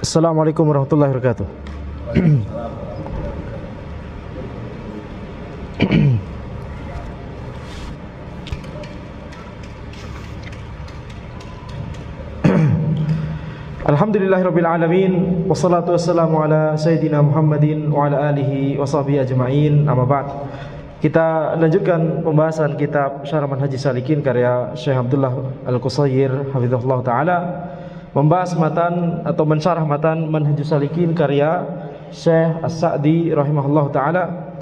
Assalamualaikum warahmatullahi wabarakatuh. Alhamdulillahirabbil alamin, wassalatu wassalamu ala sayyidina Muhammadin wa ala alihi wa sahbihi ajma'in. Amma ba'd. Kita lanjutkan pembahasan kitab Syarah Manhajis Salikin karya Syekh Abdullah Al-Qusayir hafizahullah taala, membahas matan atau mensyarah matan Manhajus Salikin karya Syekh As-Sa'di rahimahullah taala,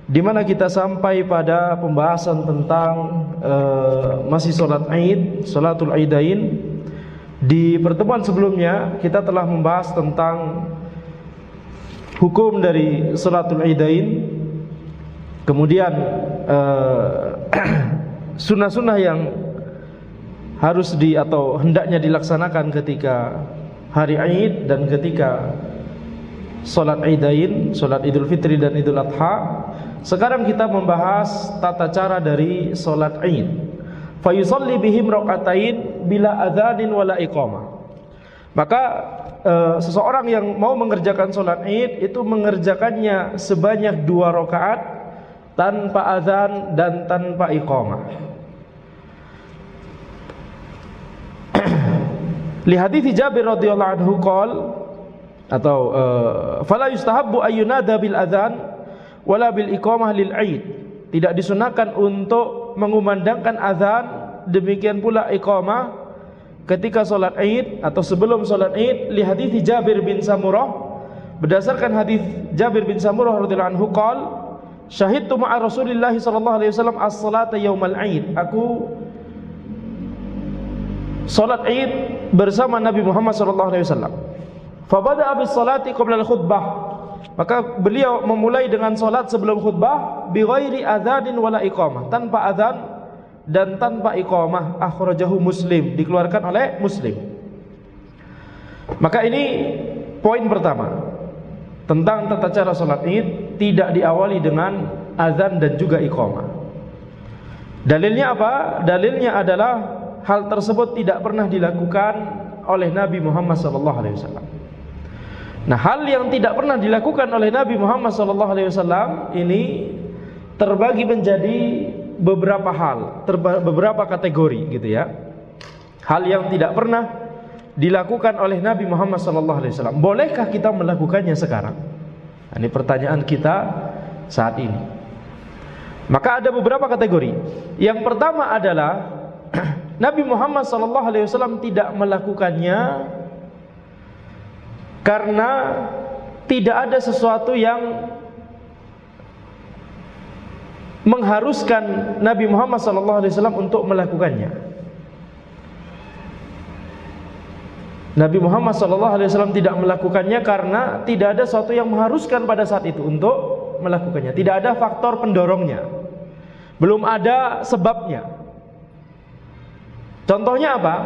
di mana kita sampai pada pembahasan tentang masih salat Id, salatul Idain. Di pertemuan sebelumnya kita telah membahas tentang hukum dari salatul Idain, kemudian sunnah-sunnah yang harus atau hendaknya dilaksanakan ketika hari Id dan ketika salat Idain, salat Idul Fitri dan Idul Adha. Sekarang kita membahas tata cara dari salat Id. Fa yusalli bihim rakaatain bila adzanin wala iqamah. Maka seseorang yang mau mengerjakan salat Id itu mengerjakannya sebanyak 2 rakaat tanpa azan dan tanpa iqamah. Li hadits Jabir radhiyallahu anhu qol, atau fala yustahabbu ayyunada bil adzan wala bil iqamah lil Id. Tidak disunahkan untuk mengumandangkan azan, demikian pula iqamah ketika salat Id atau sebelum salat Id. Li hadits Jabir bin Samurah, berdasarkan hadis Jabir bin Samurah radhiyallahu anhu qol, syahidtu ma'a Rasulillah sallallahu alaihi wasallam as-salata yaumal Id. Aku salat Id bersama Nabi Muhammad sallallahu alaihi wasallam. Fa bada'a bis salati qabla al-khutbah. Maka beliau memulai dengan salat sebelum khutbah bi ghairi adzanin wala iqamah, tanpa azan dan tanpa iqamah. Akhrajahu Muslim, dikeluarkan oleh Muslim. Maka ini poin pertama tentang tata cara salat Id, tidak diawali dengan azan dan juga iqamah. Dalilnya apa? Dalilnya adalah hal tersebut tidak pernah dilakukan oleh Nabi Muhammad SAW. Nah, hal yang tidak pernah dilakukan oleh Nabi Muhammad SAW ini terbagi menjadi beberapa hal, beberapa kategori gitu ya. Hal yang tidak pernah dilakukan oleh Nabi Muhammad SAW. Bolehkah kita melakukannya sekarang? Nah, ini pertanyaan kita saat ini. Maka ada beberapa kategori. Yang pertama adalah Nabi Muhammad SAW tidak melakukannya karena tidak ada sesuatu yang mengharuskan Nabi Muhammad SAW untuk melakukannya. Nabi Muhammad SAW tidak melakukannya karena tidak ada sesuatu yang mengharuskan pada saat itu untuk melakukannya. Tidak ada faktor pendorongnya, belum ada sebabnya. Contohnya apa?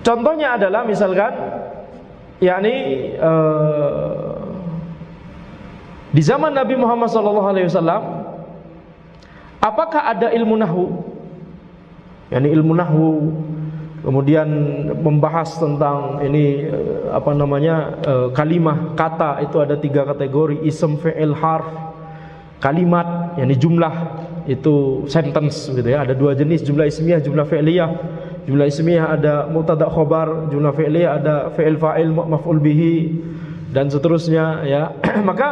Contohnya adalah misalkan di zaman Nabi Muhammad SAW, apakah ada ilmu nahwu? Ilmu nahwu, kemudian membahas tentang ini kalimah, kata itu ada 3 kategori: ism, fi'il, harf. Kalimat, jumlah, itu sentence gitu ya. Ada 2 jenis, jumlah ismiyah, jumlah fi'liyah. Jumlah ismiyah ada mubtada khobar, jumlah fi'liyah ada fi'il fa'il maf'ul bihi dan seterusnya ya. Maka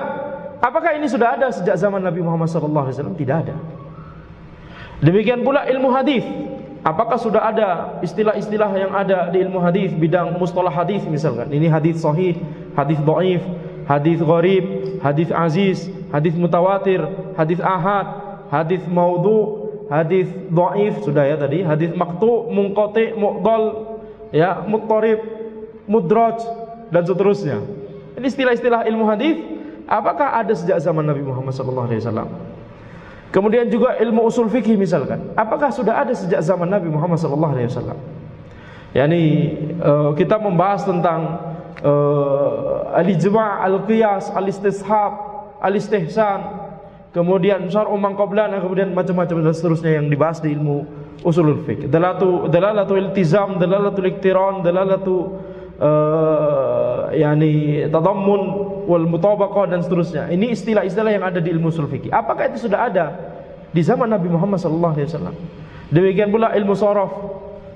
apakah ini sudah ada sejak zaman Nabi Muhammad SAW? Tidak ada. Demikian pula ilmu hadis. Apakah sudah ada istilah-istilah yang ada di ilmu hadis, bidang mustalah hadis misalkan? Ini hadis sahih, hadis dhaif, hadis gharib, hadis aziz, hadis mutawatir, hadis ahad, hadis maudhu, hadis dhaif sudah ya tadi, hadis maqtu, munqati, mu'dal, ya, muttarib, mudraj dan seterusnya. Ini istilah-istilah ilmu hadis. Apakah ada sejak zaman Nabi Muhammad SAW? Kemudian juga ilmu usul fikih misalkan. Apakah sudah ada sejak zaman Nabi Muhammad SAW? Kita membahas tentang al-ijma', al-qiyas, al-istishab, al-istihsan, kemudian syar'u man qablana, kemudian macam-macam dan seterusnya yang dibahas di ilmu usulul fiqh. Dalalatu iltizam, dalalatul iktiran, dalalatu yani tadammun wal mutabaqah dan seterusnya. Ini istilah-istilah yang ada di ilmu ushul fikih. Apakah itu sudah ada di zaman Nabi Muhammad SAW? Demikian pula ilmu sharaf,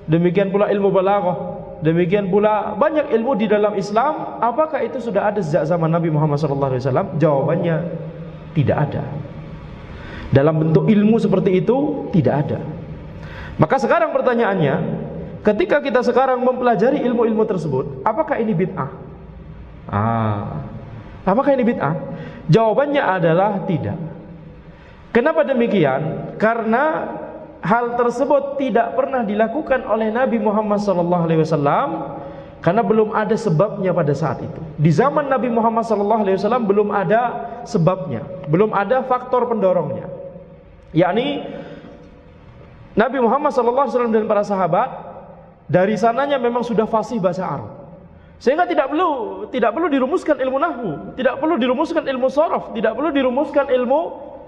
demikian pula ilmu balaghah, demikian pula banyak ilmu di dalam Islam. Apakah itu sudah ada sejak zaman Nabi Muhammad SAW? Jawabannya tidak ada. Dalam bentuk ilmu seperti itu tidak ada. Maka sekarang pertanyaannya, ketika kita sekarang mempelajari ilmu-ilmu tersebut, apakah ini bid'ah? Apakah ini bid'ah? Jawabannya adalah tidak. Kenapa demikian? Karena hal tersebut tidak pernah dilakukan oleh Nabi Muhammad SAW, karena belum ada sebabnya pada saat itu. Di zaman Nabi Muhammad SAW belum ada sebabnya, belum ada faktor pendorongnya. Yakni Nabi Muhammad SAW dan para sahabat dari sananya memang sudah fasih bahasa Arab, sehingga tidak perlu dirumuskan ilmu nahwu, tidak perlu dirumuskan ilmu sharaf, tidak perlu dirumuskan ilmu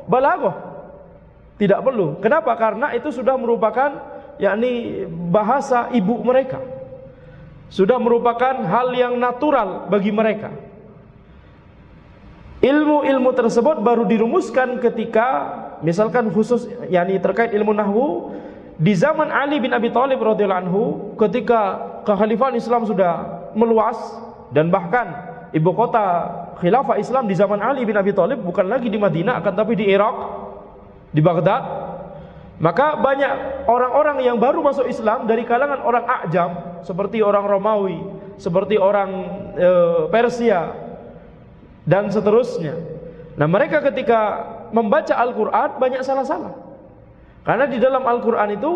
balaghah. Tidak perlu. Kenapa? Karena itu sudah merupakan yakni bahasa ibu mereka. Sudah merupakan hal yang natural bagi mereka. Ilmu-ilmu tersebut baru dirumuskan ketika misalkan khusus yakni terkait ilmu nahwu di zaman Ali bin Abi Thalib radhiyallahu anhu, ketika kekhalifahan Islam sudah meluas dan bahkan ibu kota khilafah Islam di zaman Ali bin Abi Thalib bukan lagi di Madinah akan tapi di Irak, di Baghdad. Maka banyak orang-orang yang baru masuk Islam dari kalangan orang A'jam, seperti orang Romawi, seperti orang Persia dan seterusnya. Nah, mereka ketika membaca Al-Quran banyak salah-salah, karena di dalam Al-Quran itu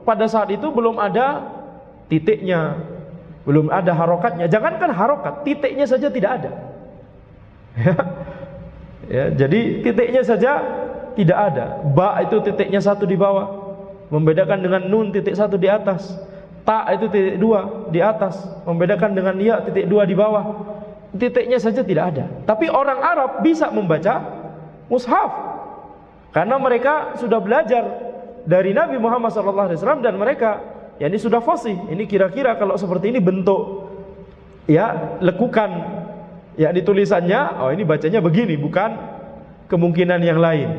pada saat itu belum ada titiknya, belum ada harokatnya. Jangankan harokat, titiknya saja tidak ada. Jadi titiknya saja tidak ada. Ba itu titiknya satu di bawah, membedakan dengan nun titik satu di atas. Ta itu titik dua di atas, membedakan dengan ya titik dua di bawah. Titiknya saja tidak ada. Tapi orang Arab bisa membaca mushaf karena mereka sudah belajar dari Nabi Muhammad SAW dan mereka ini sudah fasih. Ini kira-kira kalau seperti ini bentuk lekukan di tulisannya, oh ini bacanya begini, bukan kemungkinan yang lain.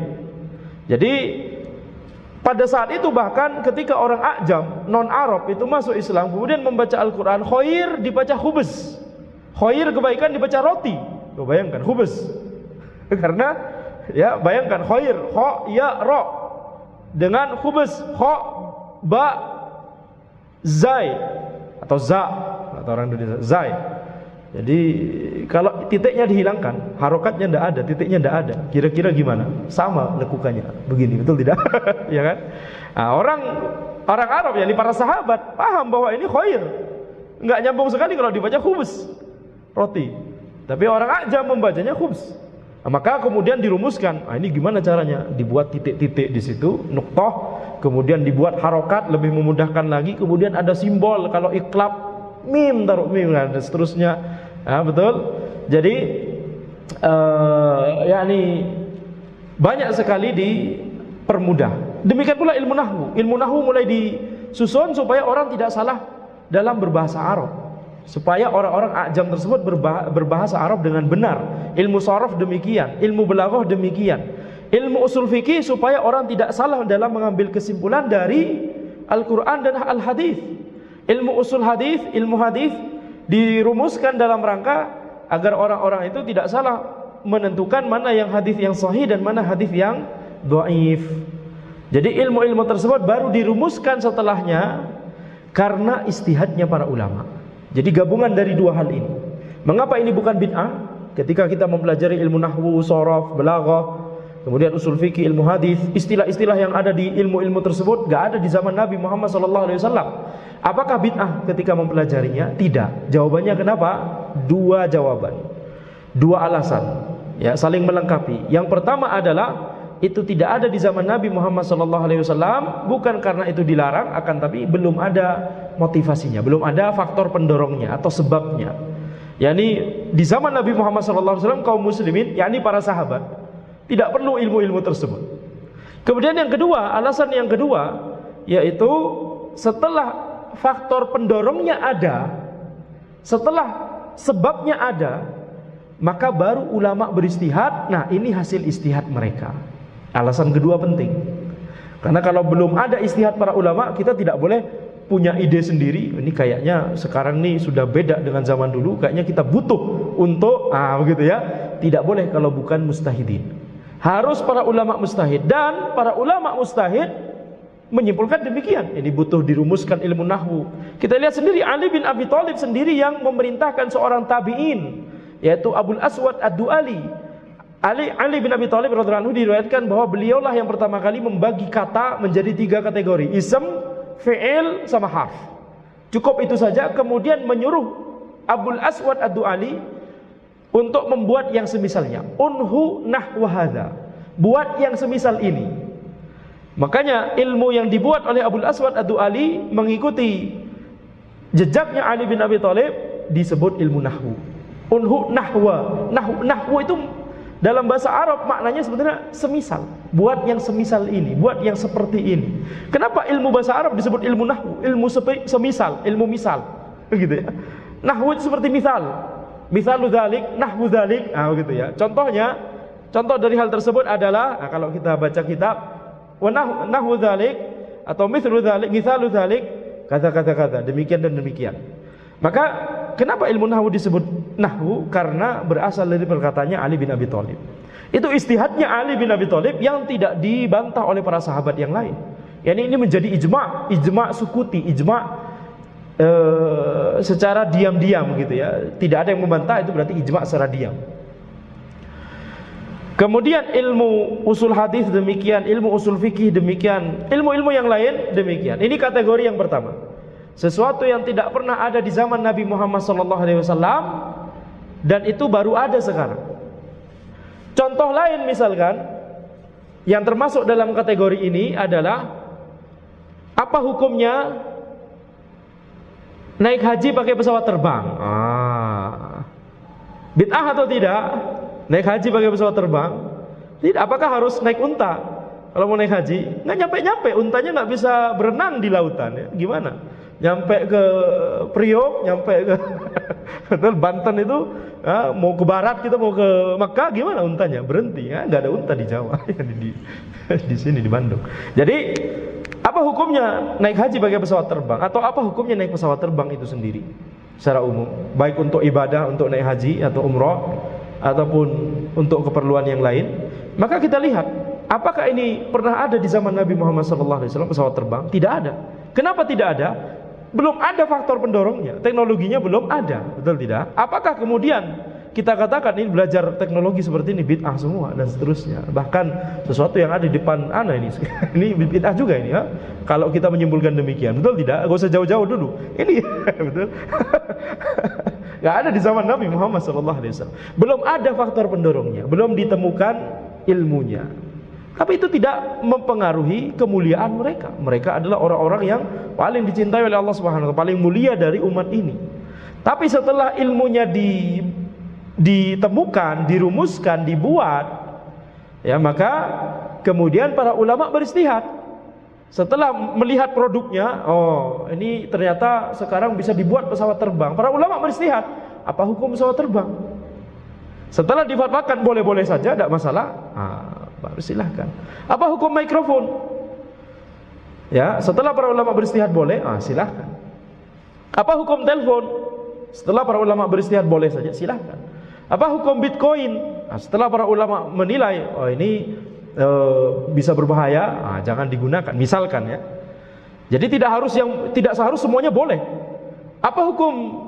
Jadi pada saat itu bahkan ketika orang A'jam, non-Arab itu masuk Islam kemudian membaca Al-Quran, khair dibaca khubz, khair kebaikan dibaca roti. Tuh, bayangkan khubz. Karena bayangkan khair kha ya ra dengan khubz kha ba zai atau za atau orang Indonesia zai. Jadi kalau titiknya dihilangkan, harokatnya tidak ada, titiknya tidak ada, kira-kira gimana? Sama lekukannya, begini, betul tidak? Ya kan? Nah, orang Arab yang para sahabat paham bahwa ini khair, nggak nyambung sekali kalau dibaca khubz, roti. Tapi orang A'jam membacanya khubz. Nah, maka kemudian dirumuskan, ini gimana caranya? Dibuat titik-titik di situ, nuqtah, kemudian dibuat harokat lebih memudahkan lagi, kemudian ada simbol kalau iklab, mim taruh mim dan seterusnya. Betul. Jadi banyak sekali dipermudah. Demikian pula ilmu nahwu. Ilmu nahwu mulai disusun supaya orang tidak salah dalam berbahasa Arab, supaya orang-orang A'jam tersebut berbahasa Arab dengan benar. Ilmu sharaf demikian, ilmu balaghah demikian, ilmu usul fikih supaya orang tidak salah dalam mengambil kesimpulan dari Al-Quran dan Al-Hadis. Ilmu usul hadis, ilmu hadis dirumuskan dalam rangka agar orang-orang itu tidak salah menentukan mana yang hadis yang sahih dan mana hadis yang dhaif. Jadi ilmu-ilmu tersebut baru dirumuskan setelahnya karena istihadnya para ulama. Jadi gabungan dari dua hal ini. Mengapa ini bukan bid'ah? Ketika kita mempelajari ilmu nahwu, sharaf, balaghah, kemudian usul fikih, ilmu hadis, istilah-istilah yang ada di ilmu-ilmu tersebut gak ada di zaman Nabi Muhammad SAW. Apakah bid'ah ketika mempelajarinya? Tidak. Jawabannya kenapa? Dua jawaban, dua alasan, saling melengkapi. Yang pertama adalah itu tidak ada di zaman Nabi Muhammad SAW, bukan karena itu dilarang, akan tapi belum ada motivasinya, belum ada faktor pendorongnya atau sebabnya. Yani di zaman Nabi Muhammad SAW kaum muslimin, yakni para sahabat, tidak perlu ilmu-ilmu tersebut. Kemudian yang kedua, alasan yang kedua, yaitu setelah faktor pendorongnya ada, Setelah sebabnya ada, maka baru ulama beristihad. Nah, ini hasil istihad mereka. Alasan kedua penting. Karena kalau belum ada istihad para ulama, kita tidak boleh punya ide sendiri. Ini kayaknya sekarang nih sudah beda dengan zaman dulu. Kayaknya kita butuh untuk begitu ya. Tidak boleh kalau bukan mustahidin. Harus para ulama mustahid, dan para ulama mustahid menyimpulkan demikian. Ini butuh dirumuskan ilmu nahwu. Kita lihat sendiri Ali bin Abi Thalib sendiri yang memerintahkan seorang tabi'in, yaitu Abul Aswad Ad-Du'ali. Ali bin Abi Thalib radhiyallahu anhu diriwayatkan bahwa beliaulah yang pertama kali membagi kata menjadi 3 kategori, ism, fi'il, sama harf. Cukup itu saja. Kemudian menyuruh Abul Aswad Ad-Du'ali untuk membuat yang semisalnya. Unhu nahwa hadza. Buat yang semisal ini. Makanya ilmu yang dibuat oleh Abul Aswad Ad-Du'ali mengikuti jejaknya Ali bin Abi Thalib disebut ilmu nahwu. Unhu nahwa. Nahwu itu dalam bahasa Arab maknanya sebenarnya semisal. Buat yang semisal ini, buat yang seperti ini. Kenapa ilmu bahasa Arab disebut ilmu nahwu? Ilmu semisal, ilmu misal. Begitu ya. Nahwu itu seperti misal. Misalu dzalik, nahwu dzalik, begitu ya. Contoh dari hal tersebut adalah kalau kita baca kitab wa nahwu dzalik atau mithlu dzalik, misalu dzalik, kata-kata demikian dan demikian. Maka kenapa ilmu nahwu disebut nahwu? Karena berasal dari perkataannya Ali bin Abi Thalib. Itu istihadnya Ali bin Abi Thalib yang tidak dibantah oleh para sahabat yang lain. Yani ini menjadi ijma' sukuti, ijma' secara diam-diam gitu ya. Tidak ada yang membantah, itu berarti ijma' secara diam. Kemudian ilmu usul hadis demikian, ilmu usul fikih demikian, ilmu-ilmu yang lain demikian. Ini kategori yang pertama. Sesuatu yang tidak pernah ada di zaman Nabi Muhammad SAW, dan itu baru ada sekarang. Contoh lain misalkan yang termasuk dalam kategori ini adalah apa hukumnya naik haji pakai pesawat terbang? Bid'ah atau tidak? Naik haji pakai pesawat terbang? Tidak. Apakah harus naik unta? Kalau mau naik haji, nggak nyampe-nyampe, untanya nggak bisa berenang di lautan ya. Gimana? Nyampe ke Priok, nyampe ke Banten itu, mau ke barat kita mau ke Mekah, gimana untanya? Berhenti ya, nggak ada unta di Jawa, di sini di Bandung. Jadi apa hukumnya naik haji pakai pesawat terbang? Atau apa hukumnya naik pesawat terbang itu sendiri secara umum, baik untuk ibadah, untuk naik haji atau umrah, ataupun untuk keperluan yang lain? Maka kita lihat, apakah ini pernah ada di zaman Nabi Muhammad SAW pesawat terbang? Tidak ada. Kenapa tidak ada? Belum ada faktor pendorongnya, teknologinya belum ada, betul tidak? Apakah kemudian kita katakan ini belajar teknologi seperti ini bid'ah semua dan seterusnya? Bahkan sesuatu yang ada di depan ini bid'ah juga ini ya. Kalau kita menyimpulkan demikian, betul tidak? Gak usah jauh-jauh dulu. Ini betul. Gak ada di zaman Nabi Muhammad SAW. Belum ada faktor pendorongnya, belum ditemukan ilmunya. Tapi itu tidak mempengaruhi kemuliaan mereka. Mereka adalah orang-orang yang paling dicintai oleh Allah Subhanahu wa taala, paling mulia dari umat ini. Tapi setelah ilmunya ditemukan, dirumuskan, dibuat, ya maka kemudian para ulama beristihad. Setelah melihat produknya, oh ini ternyata sekarang bisa dibuat pesawat terbang. Para ulama beristihad, apa hukum pesawat terbang? Setelah difatwakan boleh-boleh saja, tidak masalah, baru silahkan. Apa hukum mikrofon? Ya, setelah para ulama beristihad boleh, silahkan. Apa hukum telepon? Setelah para ulama beristihad boleh saja, silahkan. Apa hukum Bitcoin? Setelah para ulama menilai, oh ini bisa berbahaya, jangan digunakan. Misalkan ya. Jadi tidak seharus semuanya boleh. Apa hukum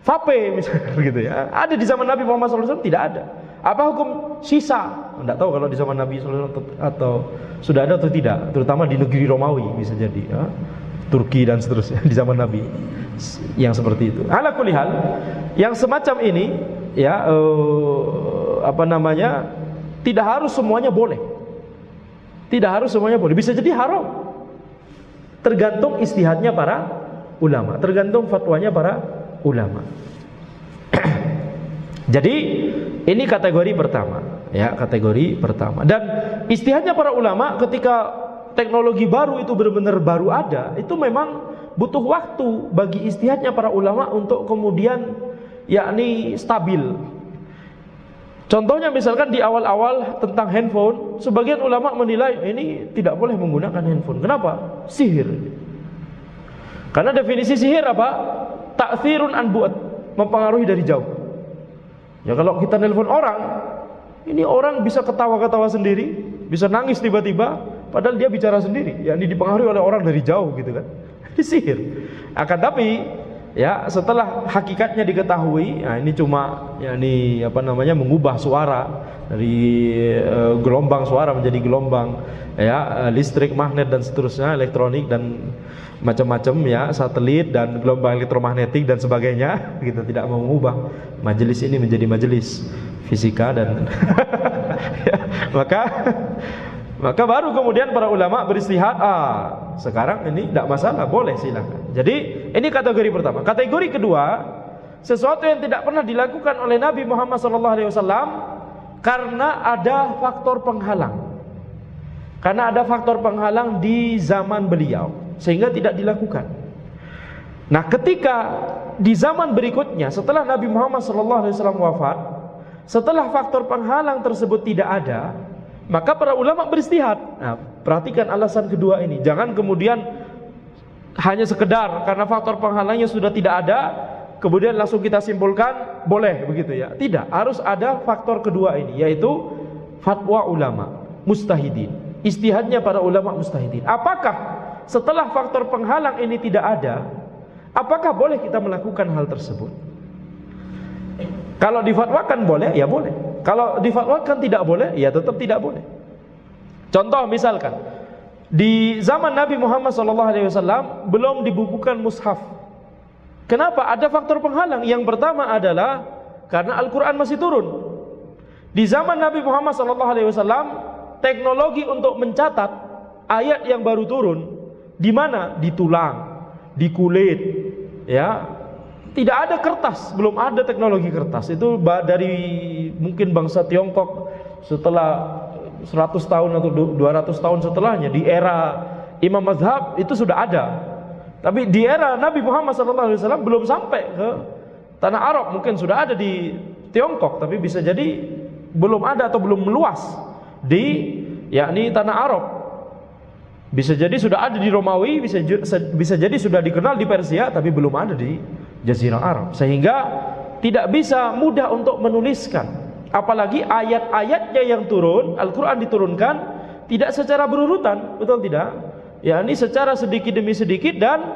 vape misalnya begitu ya? Ada di zaman Nabi Muhammad SAW tidak ada. Apa hukum sisa? Tidak tahu kalau di zaman Nabi SAW atau sudah ada atau tidak. Terutama di negeri Romawi bisa jadi, ya. Turki dan seterusnya di zaman Nabi yang seperti itu. Ala kulli hal, yang semacam ini ya tidak harus semuanya boleh. Tidak harus semuanya boleh. Bisa jadi haram. Tergantung istihadnya para ulama, tergantung fatwanya para ulama. Jadi ini kategori pertama, ya, kategori pertama. Dan istihadnya para ulama ketika teknologi baru itu benar-benar baru ada, itu memang butuh waktu bagi ijtihadnya para ulama untuk kemudian yakni stabil. Contohnya misalkan di awal-awal tentang handphone, sebagian ulama menilai ini tidak boleh menggunakan handphone. Kenapa? Sihir. Karena definisi sihir apa? Ta'thirun an bu'at, mempengaruhi dari jauh. Ya kalau kita nelpon orang, ini orang bisa ketawa-ketawa sendiri, bisa nangis tiba-tiba, padahal dia bicara sendiri, yakni dipengaruhi oleh orang dari jauh gitu kan. Ini sihir. Akan tapi ya setelah hakikatnya diketahui, nah ini cuma yakni mengubah suara dari gelombang suara menjadi gelombang ya listrik, magnet dan seterusnya, elektronik dan macam-macam ya, satelit dan gelombang elektromagnetik dan sebagainya. Kita tidak mau mengubah majelis ini menjadi majelis fisika dan ya, maka baru kemudian para ulama beristihad, sekarang ini tidak masalah, boleh silakan. Jadi ini kategori pertama. Kategori kedua, sesuatu yang tidak pernah dilakukan oleh Nabi Muhammad SAW karena ada faktor penghalang. Karena ada faktor penghalang di zaman beliau sehingga tidak dilakukan. Nah, ketika di zaman berikutnya setelah Nabi Muhammad SAW wafat, setelah faktor penghalang tersebut tidak ada, maka para ulama beristihad. Nah, perhatikan alasan kedua ini. Jangan kemudian hanya sekedar karena faktor penghalangnya sudah tidak ada, kemudian langsung kita simpulkan boleh begitu ya. Tidak, harus ada faktor kedua ini, yaitu fatwa ulama mustahidin, istihadnya para ulama mustahidin. Apakah setelah faktor penghalang ini tidak ada, apakah boleh kita melakukan hal tersebut? Kalau difatwakan boleh, ya boleh. Kalau difatwakan tidak boleh, ya tetap tidak boleh. Contoh misalkan di zaman Nabi Muhammad SAW belum dibukukan mushaf. Kenapa? Ada faktor penghalang. Yang pertama adalah karena Al-Quran masih turun. Di zaman Nabi Muhammad SAW, teknologi untuk mencatat ayat yang baru turun di mana? Di tulang, di kulit, ya. Tidak ada kertas, belum ada teknologi kertas. Itu dari mungkin bangsa Tiongkok setelah 100 tahun atau 200 tahun setelahnya, di era Imam Mazhab itu sudah ada. Tapi di era Nabi Muhammad SAW belum sampai ke tanah Arab. Mungkin sudah ada di Tiongkok, tapi bisa jadi belum ada atau belum meluas di yakni tanah Arab. Bisa jadi sudah ada di Romawi, bisa jadi sudah dikenal di Persia, tapi belum ada di Jazirah Arab, sehingga tidak bisa mudah untuk menuliskan. Apalagi ayat-ayatnya yang turun, Al-Quran diturunkan tidak secara berurutan, betul tidak? Ya, ini secara sedikit demi sedikit dan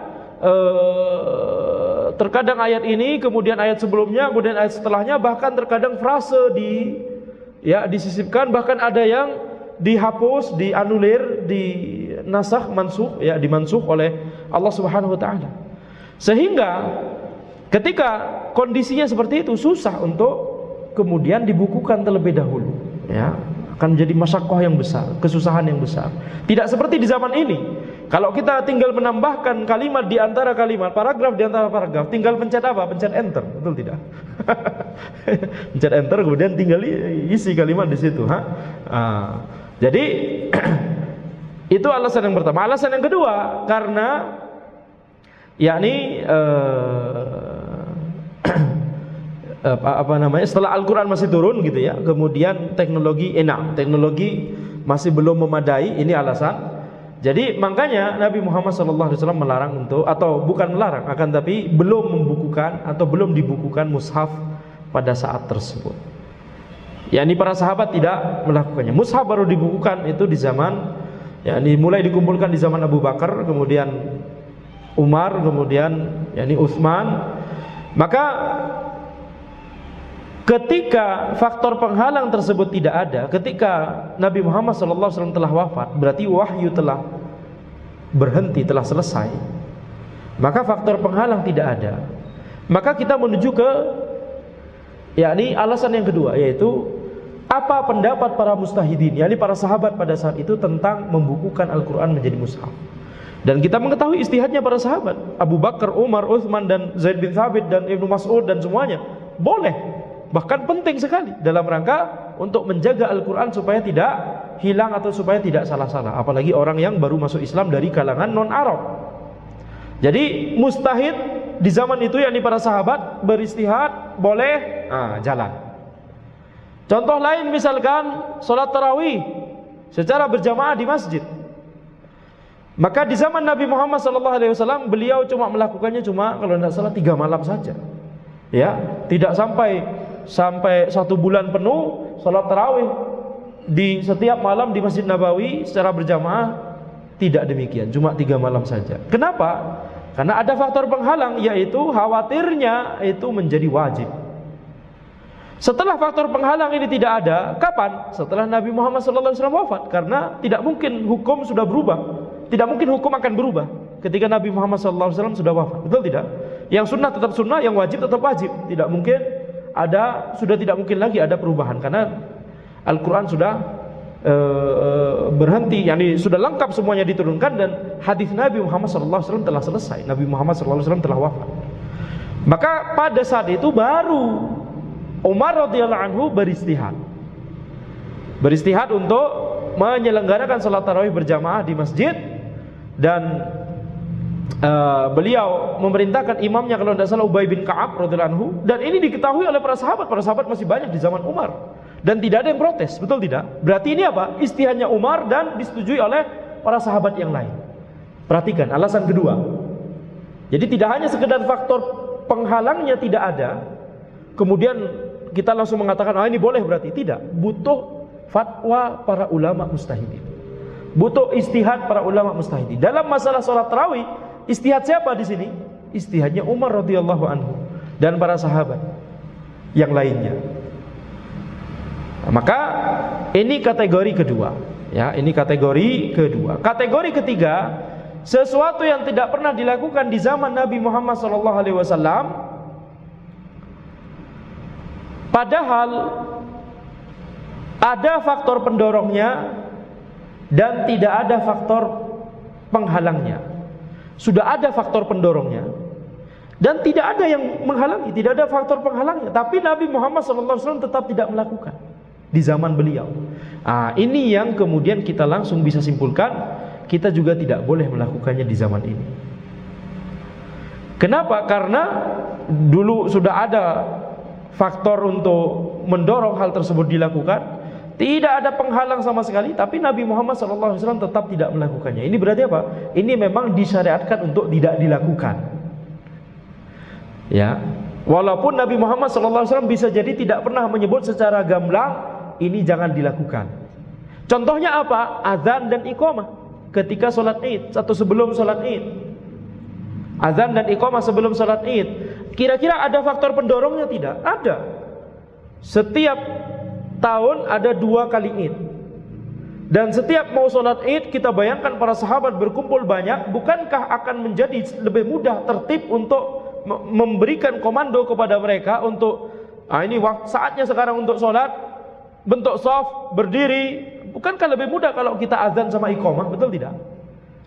terkadang ayat ini, kemudian ayat sebelumnya, kemudian ayat setelahnya, bahkan terkadang frase disisipkan, bahkan ada yang dihapus, dianulir, dinasakh, mansukh, ya, dimansukh oleh Allah Subhanahu wa taala. Sehingga ketika kondisinya seperti itu, susah untuk kemudian dibukukan terlebih dahulu, ya, akan menjadi masyaqqah yang besar, kesusahan yang besar. Tidak seperti di zaman ini. Kalau kita tinggal menambahkan kalimat di antara kalimat, paragraf di antara paragraf, tinggal pencet apa? Pencet enter, betul tidak? Pencet enter, kemudian tinggal isi kalimat di situ. Jadi itu alasan yang pertama. Alasan yang kedua, karena yakni setelah Al-Quran masih turun gitu ya, kemudian teknologi masih belum memadai, ini alasan. Jadi makanya Nabi Muhammad SAW melarang untuk, atau bukan melarang, akan tapi belum membukukan atau belum dibukukan mushaf pada saat tersebut. yakni para sahabat tidak melakukannya. Mushaf baru dibukukan itu di zaman, yakni mulai dikumpulkan di zaman Abu Bakar, kemudian Umar, kemudian yakni Utsman. Maka ketika faktor penghalang tersebut tidak ada, ketika Nabi Muhammad SAW telah wafat, berarti wahyu telah berhenti, telah selesai. Maka faktor penghalang tidak ada. Maka kita menuju ke yakni alasan yang kedua, yaitu apa pendapat para mustahidin, yakni para sahabat pada saat itu tentang membukukan Al-Quran menjadi mushaf. Dan kita mengetahui istihadnya para sahabat, Abu Bakar, Umar, Utsman, dan Zaid bin Thabit, dan Ibnu Mas'ud, dan semuanya boleh, bahkan penting sekali dalam rangka untuk menjaga Al-Quran supaya tidak hilang atau supaya tidak salah-salah. Apalagi orang yang baru masuk Islam dari kalangan non-Arab. Jadi mustahid di zaman itu, yakni para sahabat beristihad boleh jalan. Contoh lain misalkan sholat tarawih secara berjamaah di masjid. Maka di zaman Nabi Muhammad SAW beliau cuma melakukannya kalau tidak salah 3 malam saja. Ya, tidak sampai 1 bulan penuh sholat tarawih di setiap malam di Masjid Nabawi secara berjamaah. Tidak demikian, cuma 3 malam saja. Kenapa? Karena ada faktor penghalang, yaitu khawatirnya itu menjadi wajib. Setelah faktor penghalang ini tidak ada, kapan? Setelah Nabi Muhammad SAW wafat. Karena tidak mungkin hukum sudah berubah, tidak mungkin hukum akan berubah ketika Nabi Muhammad SAW sudah wafat. Betul tidak? Yang sunnah tetap sunnah, yang wajib tetap wajib. Tidak mungkin sudah tidak mungkin lagi ada perubahan, karena Al-Quran sudah berhenti, yakni sudah lengkap semuanya diturunkan, dan hadis Nabi Muhammad SAW telah selesai. Nabi Muhammad SAW telah wafat. Maka pada saat itu baru Umar radhiyallahu anhu beristihad untuk menyelenggarakan salat tarawih berjamaah di masjid, dan beliau memerintahkan imamnya kalau tidak salah Ubay bin Ka'ab radhiyallahu anhu, dan ini diketahui oleh para sahabat masih banyak di zaman Umar, dan tidak ada yang protes. Betul tidak? Berarti ini apa? Istihadnya Umar dan disetujui oleh para sahabat yang lain. Perhatikan alasan kedua. Jadi tidak hanya sekedar faktor penghalangnya tidak ada, kemudian kita langsung mengatakan ini boleh, berarti tidak. Butuh fatwa para ulama mujtahidin, butuh istihad para ulama mujtahidin. Dalam masalah sholat tarawih, istihad siapa di sini? Istihadnya Umar radhiyallahu anhu dan para sahabat yang lainnya. Maka ini kategori kedua, ya, ini kategori kedua. Kategori ketiga, sesuatu yang tidak pernah dilakukan di zaman Nabi Muhammad SAW, padahal ada faktor pendorongnya dan tidak ada faktor penghalangnya. Sudah ada faktor pendorongnya dan tidak ada yang menghalangi, tidak ada faktor penghalangnya, tapi Nabi Muhammad SAW tetap tidak melakukan di zaman beliau. Ini yang kemudian kita langsung bisa simpulkan, kita juga tidak boleh melakukannya di zaman ini. Kenapa? Karena dulu sudah ada faktor untuk mendorong hal tersebut dilakukan, tidak ada penghalang sama sekali, tapi Nabi Muhammad SAW tetap tidak melakukannya. Ini berarti apa? Ini memang disyariatkan untuk tidak dilakukan. Ya, walaupun Nabi Muhammad SAW bisa jadi tidak pernah menyebut secara gamblang ini jangan dilakukan. Contohnya apa? Azan dan iqamah ketika sholat Id atau sebelum sholat Id. Azan dan iqamah sebelum sholat Id. Kira-kira ada faktor pendorongnya tidak? Ada. Setiap tahun ada 2 kali Id. Dan setiap mau sholat Id, kita bayangkan para sahabat berkumpul banyak, bukankah akan menjadi lebih mudah tertib untuk memberikan komando kepada mereka untuk ini saatnya sekarang untuk sholat, bentuk shaf, berdiri. Bukankah lebih mudah kalau kita azan sama iqamah? Betul tidak?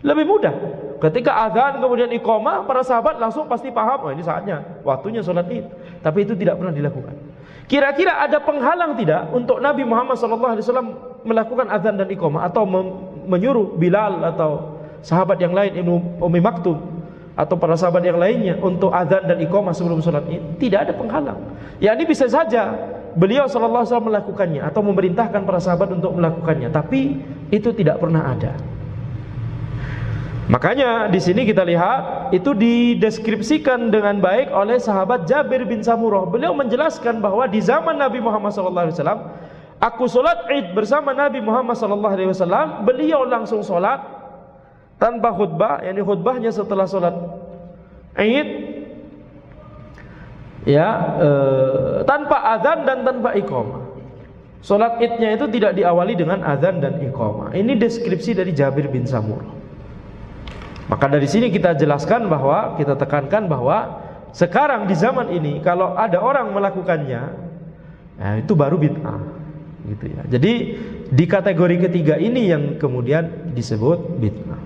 Lebih mudah. Ketika azan kemudian iqamah, para sahabat langsung pasti paham, ini saatnya, waktunya sholat Id. Tapi itu tidak pernah dilakukan. Kira-kira ada penghalang tidak untuk Nabi Muhammad SAW melakukan azan dan iqamah, atau menyuruh Bilal atau sahabat yang lain, Ibnu Ummi Maktum atau para sahabat yang lainnya untuk azan dan iqamah sebelum sholat Id? Tidak ada penghalang. Ya, ini bisa saja beliau SAW melakukannya atau memerintahkan para sahabat untuk melakukannya, tapi itu tidak pernah ada. Makanya di sini kita lihat itu dideskripsikan dengan baik oleh sahabat Jabir bin Samurah. Beliau menjelaskan bahwa di zaman Nabi Muhammad SAW, aku sholat Id bersama Nabi Muhammad SAW. Beliau langsung sholat tanpa khutbah, yakni khutbahnya setelah sholat Id, ya, tanpa azan dan tanpa iqamah. Sholat Idnya itu tidak diawali dengan azan dan iqamah. Ini deskripsi dari Jabir bin Samurah. Maka dari sini kita jelaskan bahwa, kita tekankan bahwa sekarang di zaman ini kalau ada orang melakukannya, itu baru bid'ah, gitu ya. Jadi di kategori ketiga ini yang kemudian disebut bid'ah.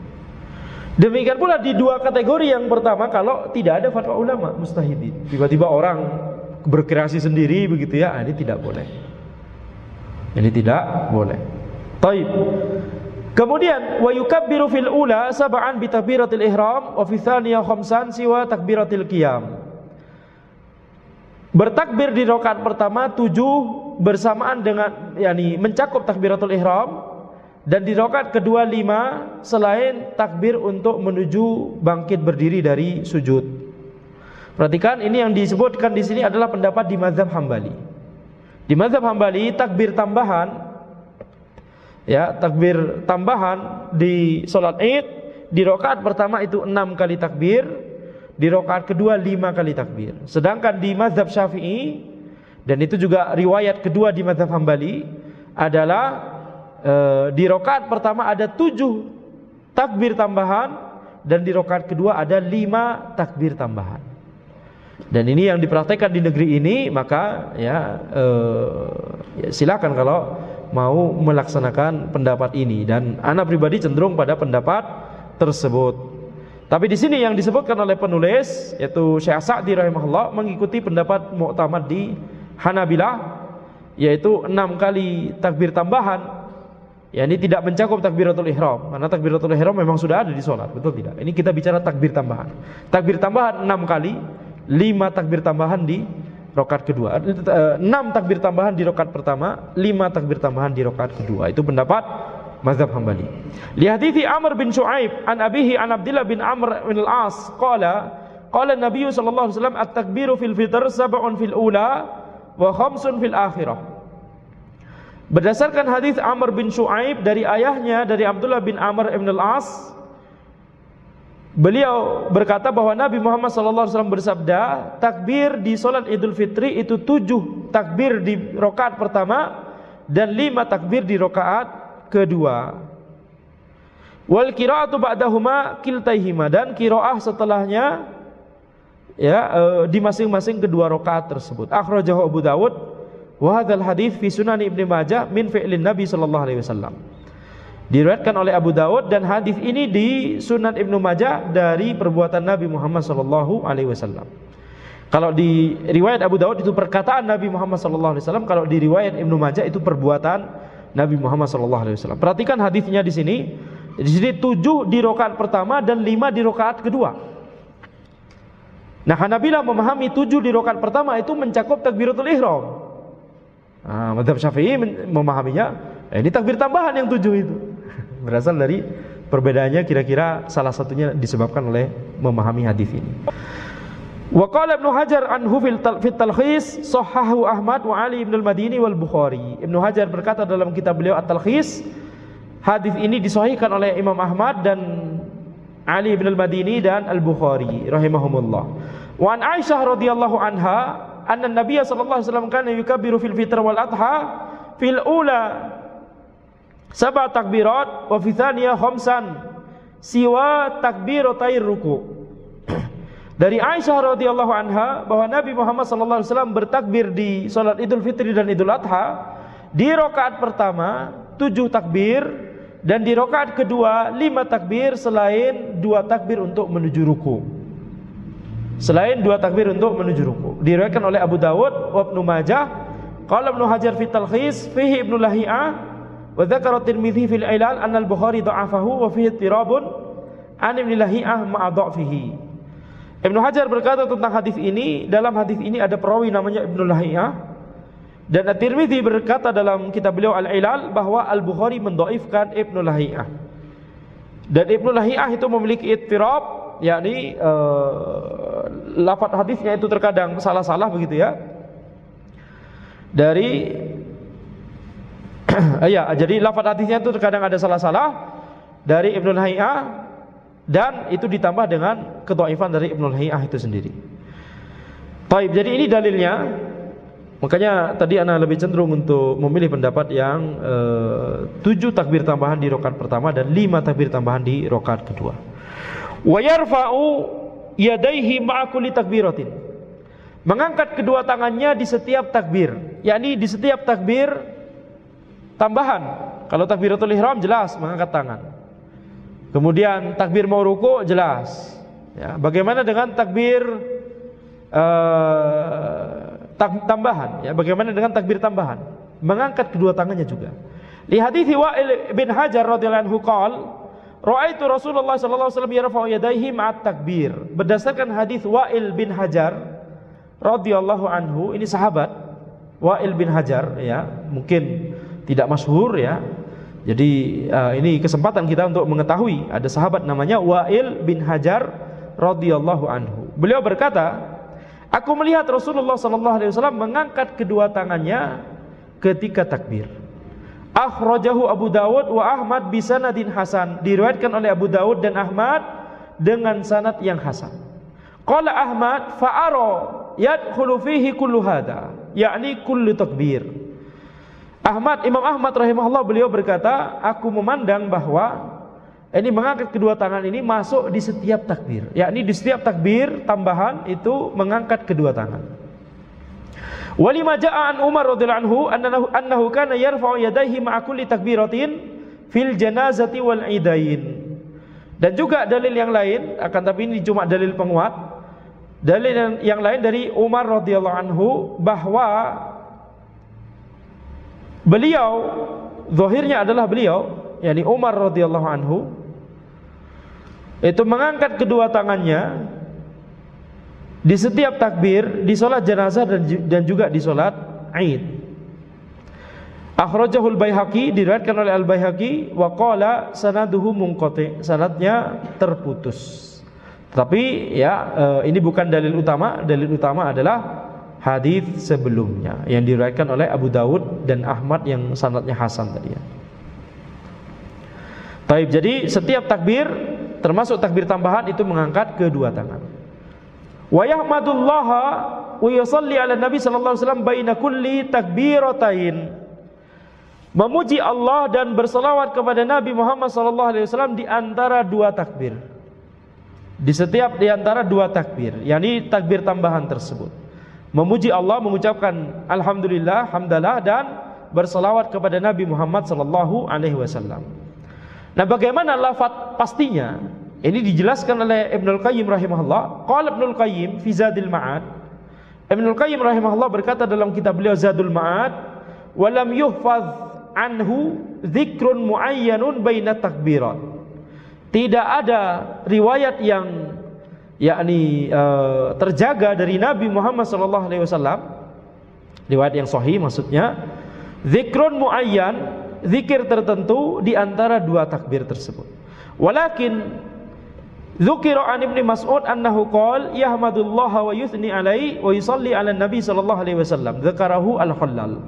Demikian pula di 2 kategori yang pertama, kalau tidak ada fatwa ulama mujtahidin, tiba-tiba orang berkreasi sendiri begitu ya, ini tidak boleh. Ini tidak boleh. Taib. Kemudian wa yukabbiru fil ula sab'an bi takbiratil ihram wa fi tsaniyah khamsan siwa takbiratil qiyam. Bertakbir di rakaat pertama 7 bersamaan dengan mencakup takbiratul ihram, dan di rakaat kedua 5 selain takbir untuk menuju bangkit berdiri dari sujud. Perhatikan, ini yang disebutkan di sini adalah pendapat di mazhab Hambali. Di mazhab Hambali takbir tambahan di salat Id di rakaat pertama itu 6 kali takbir, di rakaat kedua 5 kali takbir. Sedangkan di mazhab Syafi'i, dan itu juga riwayat kedua di mazhab Hambali, adalah di rakaat pertama ada 7 takbir tambahan, dan di rakaat kedua ada 5 takbir tambahan. Dan ini yang dipraktekkan di negeri ini, maka silakan kalau mau melaksanakan pendapat ini, dan ana pribadi cenderung pada pendapat tersebut. Tapi di sini yang disebutkan oleh penulis yaitu Syekh Sa'di rahimahullah mengikuti pendapat mu'tamad di Hanabilah, yaitu 6 kali takbir tambahan. Ini tidak mencakup takbiratul ihram, karena takbiratul ihram memang sudah ada di sholat, betul tidak? Ini kita bicara takbir tambahan. Takbir tambahan 6 kali, 5 takbir tambahan di rakaat kedua, 6 takbir tambahan di rakaat pertama, 5 takbir tambahan di rakaat kedua. Itu pendapat mazhab Hambali. Li hadithi Amr bin Shu'aib an abihi an Abdullah bin Amr bin al-As qala Nabi sallallahu alaihi wasallam at-takbiru fil fitr sab'un fil ula wa khamsun fil akhirah. Berdasarkan hadis Amr bin Shu'aib dari ayahnya, dari Abdullah bin Amr bin al-As, beliau berkata bahwa Nabi Muhammad SAW bersabda, takbir di salat Idul Fitri itu 7 takbir di rakaat pertama dan 5 takbir di rakaat kedua. Wal qira'atu ba'dahuma kiltaihima, dan qiraah setelahnya di masing-masing kedua rakaat tersebut. Akhrajahu Abu Dawud wa hadzal hadits fi Sunan Ibnu Majah min fi'lin Nabi sallallahu alaihi wasallam. Diriwayatkan oleh Abu Dawud, dan hadis ini di Sunan Ibnu Majah dari perbuatan Nabi Muhammad sallallahu alaihi wasallam. Kalau di riwayat Abu Dawud itu perkataan Nabi Muhammad sallallahu alaihi wasallam, kalau di riwayat Ibnu Majah itu perbuatan Nabi Muhammad sallallahu alaihi wasallam. Perhatikan hadisnya di sini. Di sini 7 di rakaat pertama dan 5 di rakaat kedua. Nah, Hanabilah memahami 7 di rakaat pertama itu mencakup takbiratul ihram. Mazhab Syafi'i memahaminya ini takbir tambahan yang 7 itu. Berasal dari perbedaannya, kira-kira salah satunya disebabkan oleh memahami hadis ini. Wa qala Ibnu Hajar anhu fil talkhis sahhahu Ahmad wa Ali ibn al-Madini wal Bukhari. Ibnu Hajar berkata dalam kitab beliau At-Talkhis, hadis ini disahihkan oleh Imam Ahmad dan Ali ibn al-Madini dan Al-Bukhari rahimahumullah. Wa an Aisyah radhiyallahu anha anna Nabiy sallallahu alaihi wasallam kana yukabbiru fil fitr wal adha fil ula 7 takbirat wa fi tsaniyah khamsan siwa takbiratai ruku'. Dari Aisyah radhiyallahu anha bahwa Nabi Muhammad sallallahu alaihi wasallam bertakbir di salat Idul Fitri dan Idul Adha di rakaat pertama 7 takbir, dan di rakaat kedua 5 takbir selain 2 takbir untuk menuju ruku'. Selain 2 takbir untuk menuju ruku'. Diriwayatkan oleh Abu Dawud wa Ibnu Majah. Qala Ibnu Hajar fi Talkhis fihi Ibnu Lahi'ah wa dzakara Tirmidzi fil Ilal anna al-Bukhari dha'afahu wa fihi tirabun an Ibnu Lahi'ah ma'a dha'fihi. Ibnu Hajar berkata tentang hadis ini, dalam hadis ini ada perawi namanya Ibnu Lahi'ah, dan At-Tirmidzi berkata dalam kitab beliau Al-Ilal bahwa Al-Bukhari mendhaifkan Ibnu Lahi'ah. Dan Ibnu Lahi'ah itu memiliki ittirab, yakni lafaz hadisnya itu terkadang salah-salah begitu ya. Jadi lafaz hadisnya itu terkadang ada salah-salah dari Ibnu Lahi'ah, dan itu ditambah dengan kedhaifan dari Ibnu Lahi'ah itu sendiri. Baik, jadi ini dalilnya. Makanya tadi ana lebih cenderung untuk memilih pendapat yang 7 takbir tambahan di rakaat pertama dan 5 takbir tambahan di rakaat kedua. Wa yarfa'u yadayhi ma'a kulli takbiratin. Mengangkat kedua tangannya di setiap takbir, yakni di setiap takbir tambahan. Kalau takbiratul ihram jelas mengangkat tangan. Kemudian takbir mau ruku jelas. Ya, bagaimana dengan takbir tambahan? Ya, bagaimana dengan takbir tambahan? Mengangkat kedua tangannya juga. Li hadithi Wa'il bin Hajar radhiyallahu anhu qala ra'aitu Rasulullah sallallahu alaihi wasallam yarfa'u yadayhi ma'at takbir. Berdasarkan hadis Wa'il bin Hajar radhiyallahu anhu, ini sahabat Wa'il bin Hajar ya, mungkin tidak masyhur ya. Jadi ini kesempatan kita untuk mengetahui ada sahabat namanya Wa'il bin Hajar radhiyallahu anhu. Beliau berkata, aku melihat Rasulullah sallallahu alaihi wasallam mengangkat kedua tangannya ketika takbir. Akhrajahu Abu Dawud wa Ahmad bisanadin hasan. Diriwayatkan oleh Abu Dawud dan Ahmad dengan sanad yang hasan. Qala Ahmad fa'ara yadkhulu fihi kullu hada, yakni kullu takbir. Imam Ahmad rahimahullah beliau berkata, aku memandang bahwa ini mengangkat kedua tangan ini masuk di setiap takbir, yakni di setiap takbir tambahan itu mengangkat kedua tangan. Walima ja'a an Umar radhiyallahu anhu kana yarfa'u yadayhi ma'a kulli takbiratin fil janazati wal idain. Dan juga dalil yang lain, akan tapi ini cuma dalil penguat. Dalil yang lain dari Umar radhiyallahu anhu bahwa beliau, zahirnya adalah beliau, yakni Umar radhiyallahu anhu, itu mengangkat kedua tangannya di setiap takbir, di salat jenazah dan juga di salat Id. Akhrajahul Baihaqi, diriwayatkan oleh Al-Baihaqi, wa qala sanaduhu munqati, sanadnya terputus. Tapi ya ini bukan dalil utama. Dalil utama adalah hadis sebelumnya yang diriwayatkan oleh Abu Dawud dan Ahmad yang sanadnya hasan tadi ya. Taib, jadi setiap takbir termasuk takbir tambahan itu mengangkat kedua tangan. Wa yahmadullaha wa yusalli ala Nabi sallallahu alaihi wasallam baina kulli takbiratain. Memuji Allah dan berselawat kepada Nabi Muhammad sallallahu alaihi wasallam di antara dua takbir. Di antara dua takbir, yakni takbir tambahan tersebut. Memuji Allah, mengucapkan alhamdulillah, hamdalah, dan berselawat kepada Nabi Muhammad sallallahu alaihi wasallam. Nah, bagaimana lafaz pastinya? Ini dijelaskan oleh Ibnul Qayyim rahimahullah. Qala Ibnul Qayyim fi Zadul Ma'ad. Ibnul Qayyim rahimahullah berkata dalam kitab beliau Zadul Ma'ad, "Wa lam yuhfaz anhu dzikrun muayyanun baina takbirat." Tidak ada riwayat yang yakni terjaga dari Nabi Muhammad sallallahu alaihi wasallam, riwayat yang sahih maksudnya, dzikrun muayyan, zikir tertentu di antara dua takbir tersebut. Walakin dzukira an Ibnu Mas'ud annahu qala yahmadullaha wa yuthni alaihi wa yusalli ala nabi sallallahu alaihi wasallam, dzakarahu al-Khallal.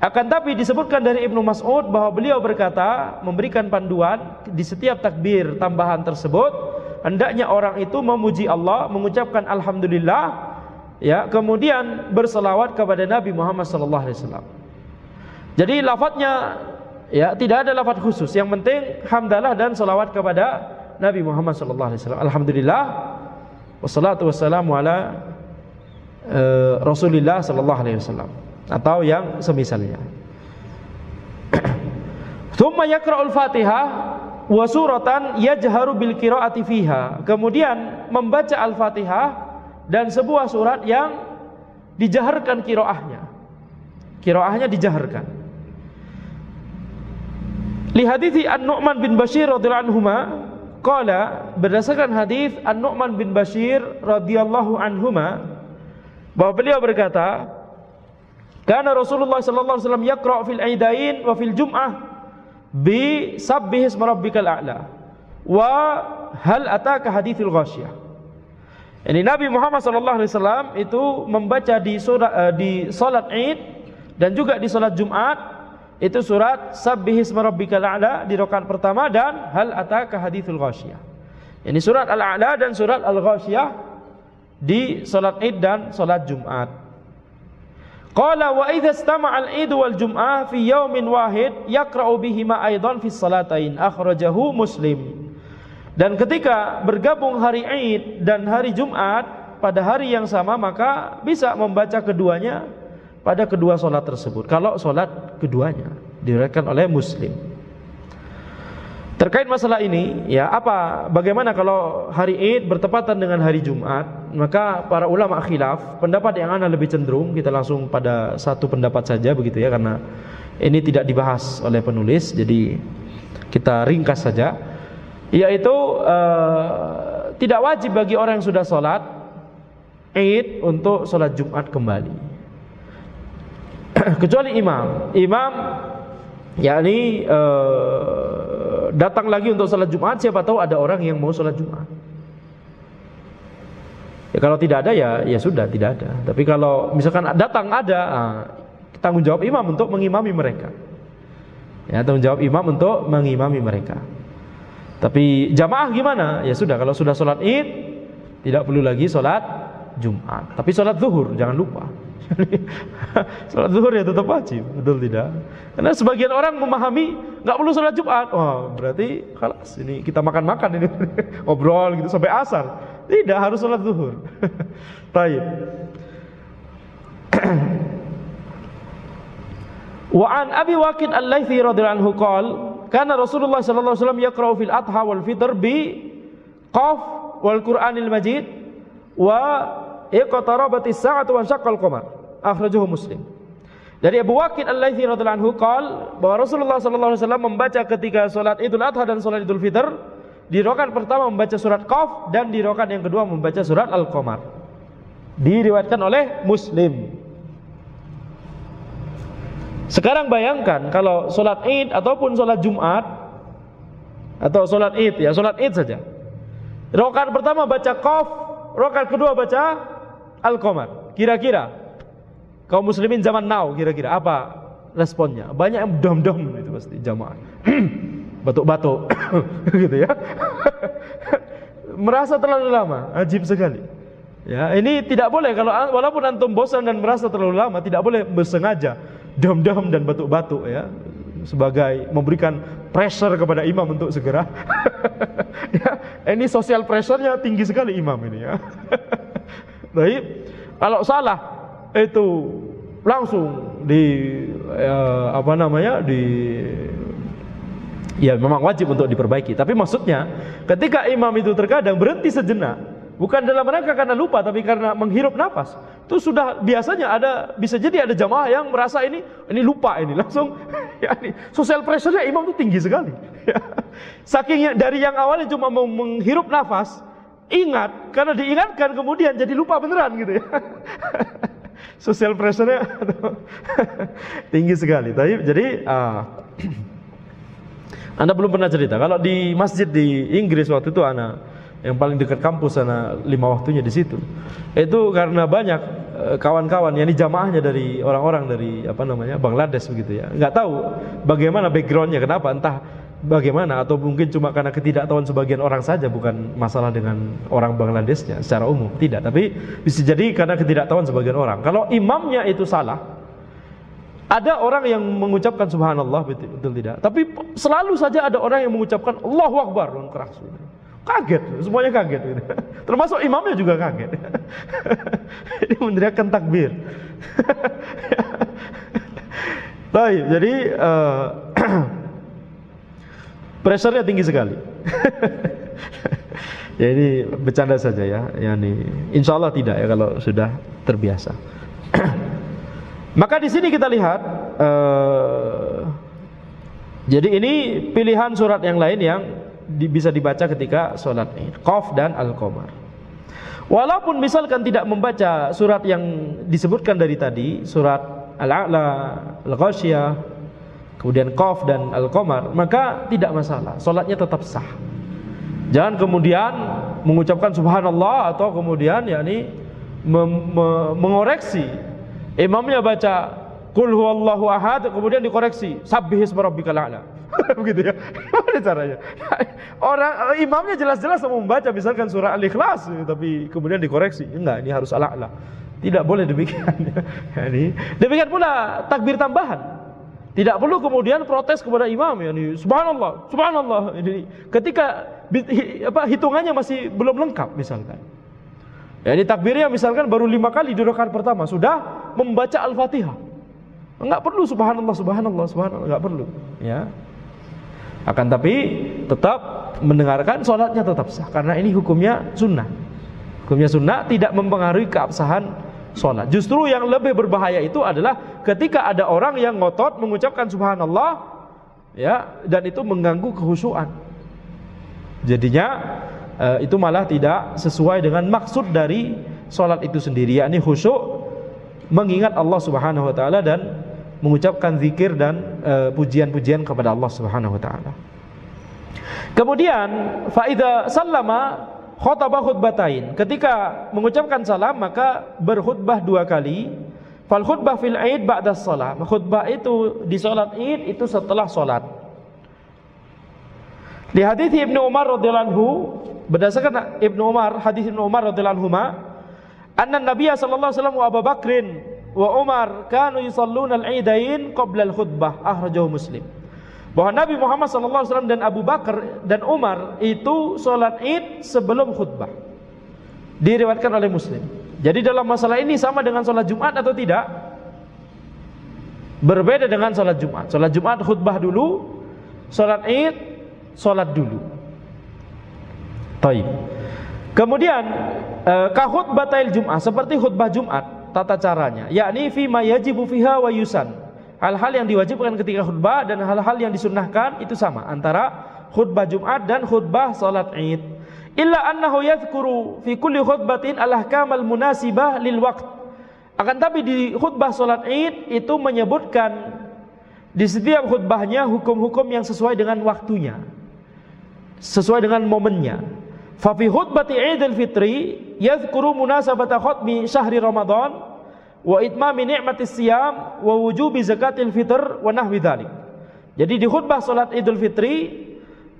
Akan tapi disebutkan dari Ibnu Mas'ud bahwa beliau berkata, memberikan panduan di setiap takbir tambahan tersebut hendaknya orang itu memuji Allah, mengucapkan alhamdulillah ya, kemudian berselawat kepada Nabi Muhammad sallallahu alaihi wasallam. Jadi lafadznya ya tidak ada lafadz khusus, yang penting hamdalah dan salawat kepada Nabi Muhammad sallallahu alaihi wasallam. Alhamdulillah wassalatu wassalamu ala Rasulillah sallallahu alaihi wasallam, atau yang semisalnya. Tsumma yaqra'ul Fatihah wa suratan yajharu bil qiraati fiha. Kemudian membaca Al-Fatihah dan sebuah surat yang dijaharkan qiraahnya. Qiraahnya dijaharkan. Li hadithi An-Nu'man bin Bashir radhiyallahu anhuma qala, berdasarkan hadis An-Nu'man bin Bashir radhiyallahu anhuma bahwa beliau berkata, kana Rasulullah sallallahu alaihi wasallam yaqra' fil aidain wa fil jum'ah bi sabbih isma rabbikal a'la wa hal ataka hadithul ghasyiyah. Ini Nabi Muhammad sallallahu alaihi wasallam itu membaca di salat Id dan juga di salat Jumat itu surat sabbih isma rabbikal a'la di rakaat pertama dan hal ataka hadithul ghasyiyah. Ini surat Al-A'la dan surat Al-Ghasyiyah di salat Id dan salat Jumat. Qala wa idza istama'a al-Id wal Jum'ah fi yaumin wahid yaqra'u bihima aidan fi salatain, akhrajahu Muslim. Dan ketika bergabung hari Id dan hari Jumat pada hari yang sama, maka bisa membaca keduanya pada kedua solat tersebut. Kalau solat keduanya diriwayatkan oleh Muslim. Terkait masalah ini, ya bagaimana kalau hari Id bertepatan dengan hari Jumat? Maka para ulama khilaf. Pendapat yang ana lebih cenderung kita langsung pada satu pendapat saja begitu ya, karena ini tidak dibahas oleh penulis, jadi kita ringkas saja, yaitu tidak wajib bagi orang yang sudah sholat Id untuk sholat Jumat kembali, kecuali imam yakni datang lagi untuk sholat Jumat, siapa tahu ada orang yang mau sholat Jumat. Ya, kalau tidak ada ya sudah tidak ada. Tapi kalau misalkan datang ada, tanggung jawab imam untuk mengimami mereka. Ya, tanggung jawab imam untuk mengimami mereka. Tapi jamaah gimana? Ya sudah, kalau sudah sholat Id tidak perlu lagi sholat Jumat. Tapi sholat zuhur jangan lupa. Sholat zuhur ya tetap wajib, betul tidak? Karena sebagian orang memahami nggak perlu sholat Jumat. Oh, berarti kalas ini kita makan-makan ini ngobrol gitu sampai asar. Tidak, harus sholat zuhur. Baik. Wa an Abi Waqid Al-Laitsi radhiyallahu anhu qala kana Rasulullah sallallahu alaihi wasallam yaqra'u fil adha wal fitr bi qaf wal Qur'anil Majid wa iqtarabatis sa'atu wa syaqqal qamar. Akhrajahu Muslim. Dari Abu Waqid Al-Laitsi radhiyallahu anhu qala bahwa Rasulullah sallallahu alaihi wasallam membaca ketika salat Idul Adha dan salat Idul Fitr, di rakaat pertama membaca surat Qaf dan di rakaat yang kedua membaca surat Al-Qamar. Diriwayatkan oleh Muslim. Sekarang bayangkan kalau salat Id ataupun salat Jumat atau salat Id, ya salat Id saja. Rakaat pertama baca Qaf, rakaat kedua baca Al-Qamar. Kira-kira kaum muslimin zaman now kira-kira apa responnya? Banyak yang dom-dom itu pasti jamaah. Batuk-batuk gitu ya. Merasa terlalu lama, ajib sekali. Ya, ini tidak boleh kalau walaupun antum bosan dan merasa terlalu lama, tidak boleh bersengaja dom-dom dan batuk-batuk ya, sebagai memberikan pressure kepada imam untuk segera. Ya, ini social pressure-nya tinggi sekali imam ini ya. Baik, kalau salah itu langsung ya memang wajib untuk diperbaiki. Tapi maksudnya ketika imam itu terkadang berhenti sejenak, bukan dalam rangka karena lupa, tapi karena menghirup nafas, itu sudah biasanya bisa jadi ada jamaah yang merasa ini lupa, ini langsung ya, ini social pressure-nya imam itu tinggi sekali. Saking dari yang awalnya cuma mau menghirup nafas, ingat, karena diingatkan kemudian jadi lupa beneran gitu ya. Social pressure-nya tinggi sekali. Jadi Anda belum pernah cerita kalau di masjid di Inggris waktu itu anak yang paling dekat kampus, anak 5 waktunya di situ. Itu karena banyak kawan-kawan yang jamaahnya dari orang-orang dari Bangladesh begitu ya. Enggak tahu bagaimana backgroundnya, kenapa, entah bagaimana, atau mungkin cuma karena ketidaktahuan sebagian orang saja, bukan masalah dengan orang Bangladeshnya secara umum, tidak, tapi bisa jadi karena ketidaktahuan sebagian orang. Kalau imamnya itu salah, ada orang yang mengucapkan subhanallah, betul tidak, tapi selalu saja ada orang yang mengucapkan Allahu Akbar dengan keras. Kaget, semuanya kaget gitu. Termasuk imamnya juga kaget. Ini meneriakkan takbir. Baik, jadi pressure-nya tinggi sekali. Jadi bercanda saja ya. Insya Allah tidak ya kalau sudah terbiasa. Maka di sini kita lihat, jadi ini pilihan surat yang lain yang bisa dibaca ketika sholat Id, Qaf dan Al-Qamar. Walaupun misalkan tidak membaca surat yang disebutkan dari tadi, surat Al-A'la, Al-Ghasyiyah, kemudian Qaf dan Al-Qamar, maka tidak masalah, sholatnya tetap sah. Jangan kemudian mengucapkan subhanallah atau kemudian mengoreksi. Imamnya baca Qul huwallahu ahad, kemudian dikoreksi Sabbihisma rabbikal a'la. Begitu ya. Gimana caranya? Orang imamnya jelas-jelas mau membaca misalkan surah Al-Ikhlas, tapi kemudian dikoreksi. Enggak, ini harus al-a'la. Tidak boleh demikian. Demikian pula takbir tambahan. Tidak perlu kemudian protes kepada imam, subhanallah, subhanallah. Ini ketika hitungannya masih belum lengkap misalkan. Ini takbirnya misalkan baru 5 kali di rakaat pertama sudah membaca Al-Fatihah. Enggak perlu subhanallah, subhanallah, subhanallah, enggak perlu, ya. Akan tapi tetap mendengarkan, sholatnya tetap sah karena ini hukumnya sunnah. Hukumnya sunnah tidak mempengaruhi keabsahan sholat. Justru yang lebih berbahaya itu adalah ketika ada orang yang ngotot mengucapkan subhanallah, ya, dan itu mengganggu kekhusyuan. Jadinya itu malah tidak sesuai dengan maksud dari sholat itu sendiri, yakni khusyuk, mengingat Allah Subhanahu wa taala dan mengucapkan zikir dan pujian-pujian kepada Allah Subhanahu wa taala. Kemudian fa idza sallama khutbah khutbatain. Ketika mengucapkan salam maka berkhutbah 2 kali. Fal khutbah fil Id ba'da shalah. Khutbah itu di salat Id itu setelah salat. Di hadis Ibnu Umar radhiyallahu anhu, berdasarkan Ibnu Umar, hadis Ibnu Umar radhiyallahu anhuma, anna Nabiy sallallahu alaihi wasallam wa Abu Bakrin wa Umar kanu yusalluna al-Idain qabla al-khutbah, akhrajahu Muslim. Bahwa Nabi Muhammad SAW dan Abu Bakar dan Umar itu sholat Id sebelum khutbah. Diriwayatkan oleh Muslim. Jadi dalam masalah ini sama dengan sholat Jumat atau tidak? Berbeda dengan sholat Jumat. Sholat Jumat khutbah dulu, sholat Id sholat dulu. Taib. Kemudian khutbatil Jum'ah, seperti khutbah Jumat tata caranya, yakni fi ma yajibu fiha wa yusan. Hal-hal yang diwajibkan ketika khutbah dan hal-hal yang disunnahkan itu sama antara khutbah Jumat dan khutbah salat Id. Illa annahu yadhkuru fi kulli khutbatin al-ahkamal munasibah lil waqt. Akan tapi di khutbah salat Id itu menyebutkan di setiap khutbahnya hukum-hukum yang sesuai dengan waktunya, sesuai dengan momennya. Fa fi khutbati Idul Fitri yadhkuru munasabata khutbi syahri Ramadan wa itmami ni'matis siyam wa wujubi zakatil fitr wa nahwi dzalik. Jadi di khutbah salat Idul Fitri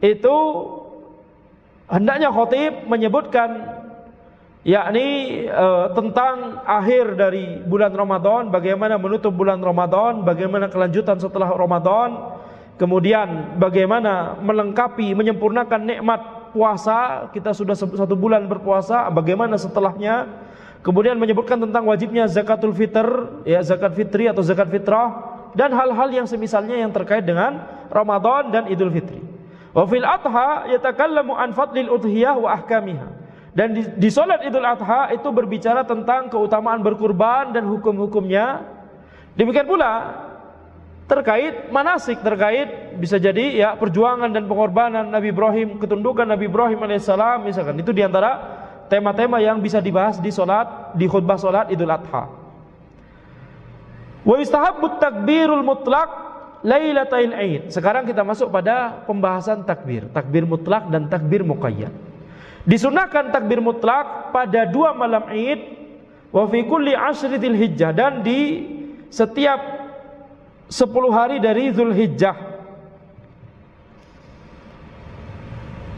itu hendaknya khatib menyebutkan yakni tentang akhir dari bulan Ramadan, bagaimana menutup bulan Ramadan, bagaimana kelanjutan setelah Ramadan, kemudian bagaimana melengkapi menyempurnakan nikmat puasa, kita sudah 1 bulan berpuasa, bagaimana setelahnya. Kemudian menyebutkan tentang wajibnya zakatul fitr, ya, zakat fitri atau zakat fitrah, dan hal-hal yang semisalnya yang terkait dengan Ramadan dan Idul Fitri. Wa fil adha yatakallamu an fadlil udhiyah wa ahkamiha. Dan di salat Idul Adha itu berbicara tentang keutamaan berkurban dan hukum-hukumnya. Demikian pula terkait manasik, terkait bisa jadi ya perjuangan dan pengorbanan Nabi Ibrahim, ketundukan Nabi Ibrahim alaihissalam misalkan. Itu diantara tema-tema yang bisa dibahas di khutbah salat Idul Adha. Wa yustahabbu takbirul mutlaq lailatul Id. Sekarang kita masuk pada pembahasan takbir mutlak dan takbir muqayyad. Disunahkan takbir mutlak pada 2 malam Id, wa fi kulli ashritil hijjah, dan di setiap 10 hari dari Zulhijjah.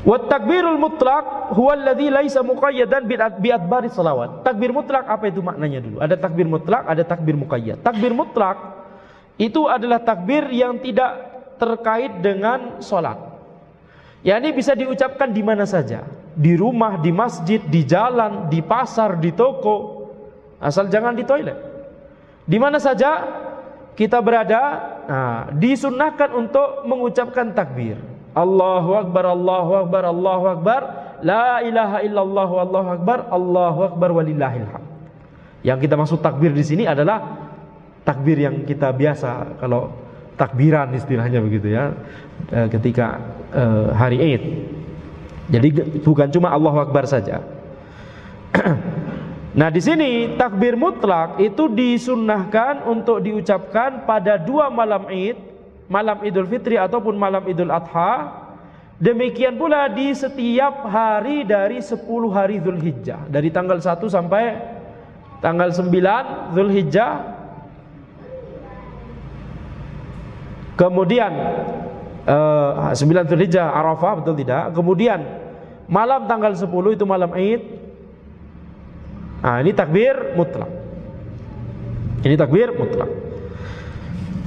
Wa takbirul mutlaq huwa alladhi laisa muqayyadan bi adbari salawat. Takbir mutlak apa itu maknanya dulu? Ada takbir mutlak, ada takbir muqayyad. Takbir mutlak itu adalah takbir yang tidak terkait dengan salat. Ya, ini bisa diucapkan di mana saja, di rumah, di masjid, di jalan, di pasar, di toko, asal jangan di toilet. Di mana saja kita berada, disunnahkan untuk mengucapkan takbir. Allahu Akbar, Allahu Akbar, Allahu Akbar, la ilaha illallah, Allahu Akbar, Allahu Akbar walillahil hamd. Yang kita maksud takbir di sini adalah takbir yang kita biasa, kalau takbiran istilahnya begitu ya, ketika hari Id. Jadi bukan cuma Allahu Akbar saja. Nah, di sini takbir mutlak itu disunnahkan untuk diucapkan pada 2 malam Id, malam Idul Fitri ataupun malam Idul Adha. Demikian pula di setiap hari dari 10 hari Zulhijjah, dari tanggal 1 sampai tanggal 9 Zulhijjah. Kemudian 9 Zulhijjah Arafah, betul tidak? Kemudian malam tanggal 10 itu malam Id. Ini takbir mutlak. Ini takbir mutlak.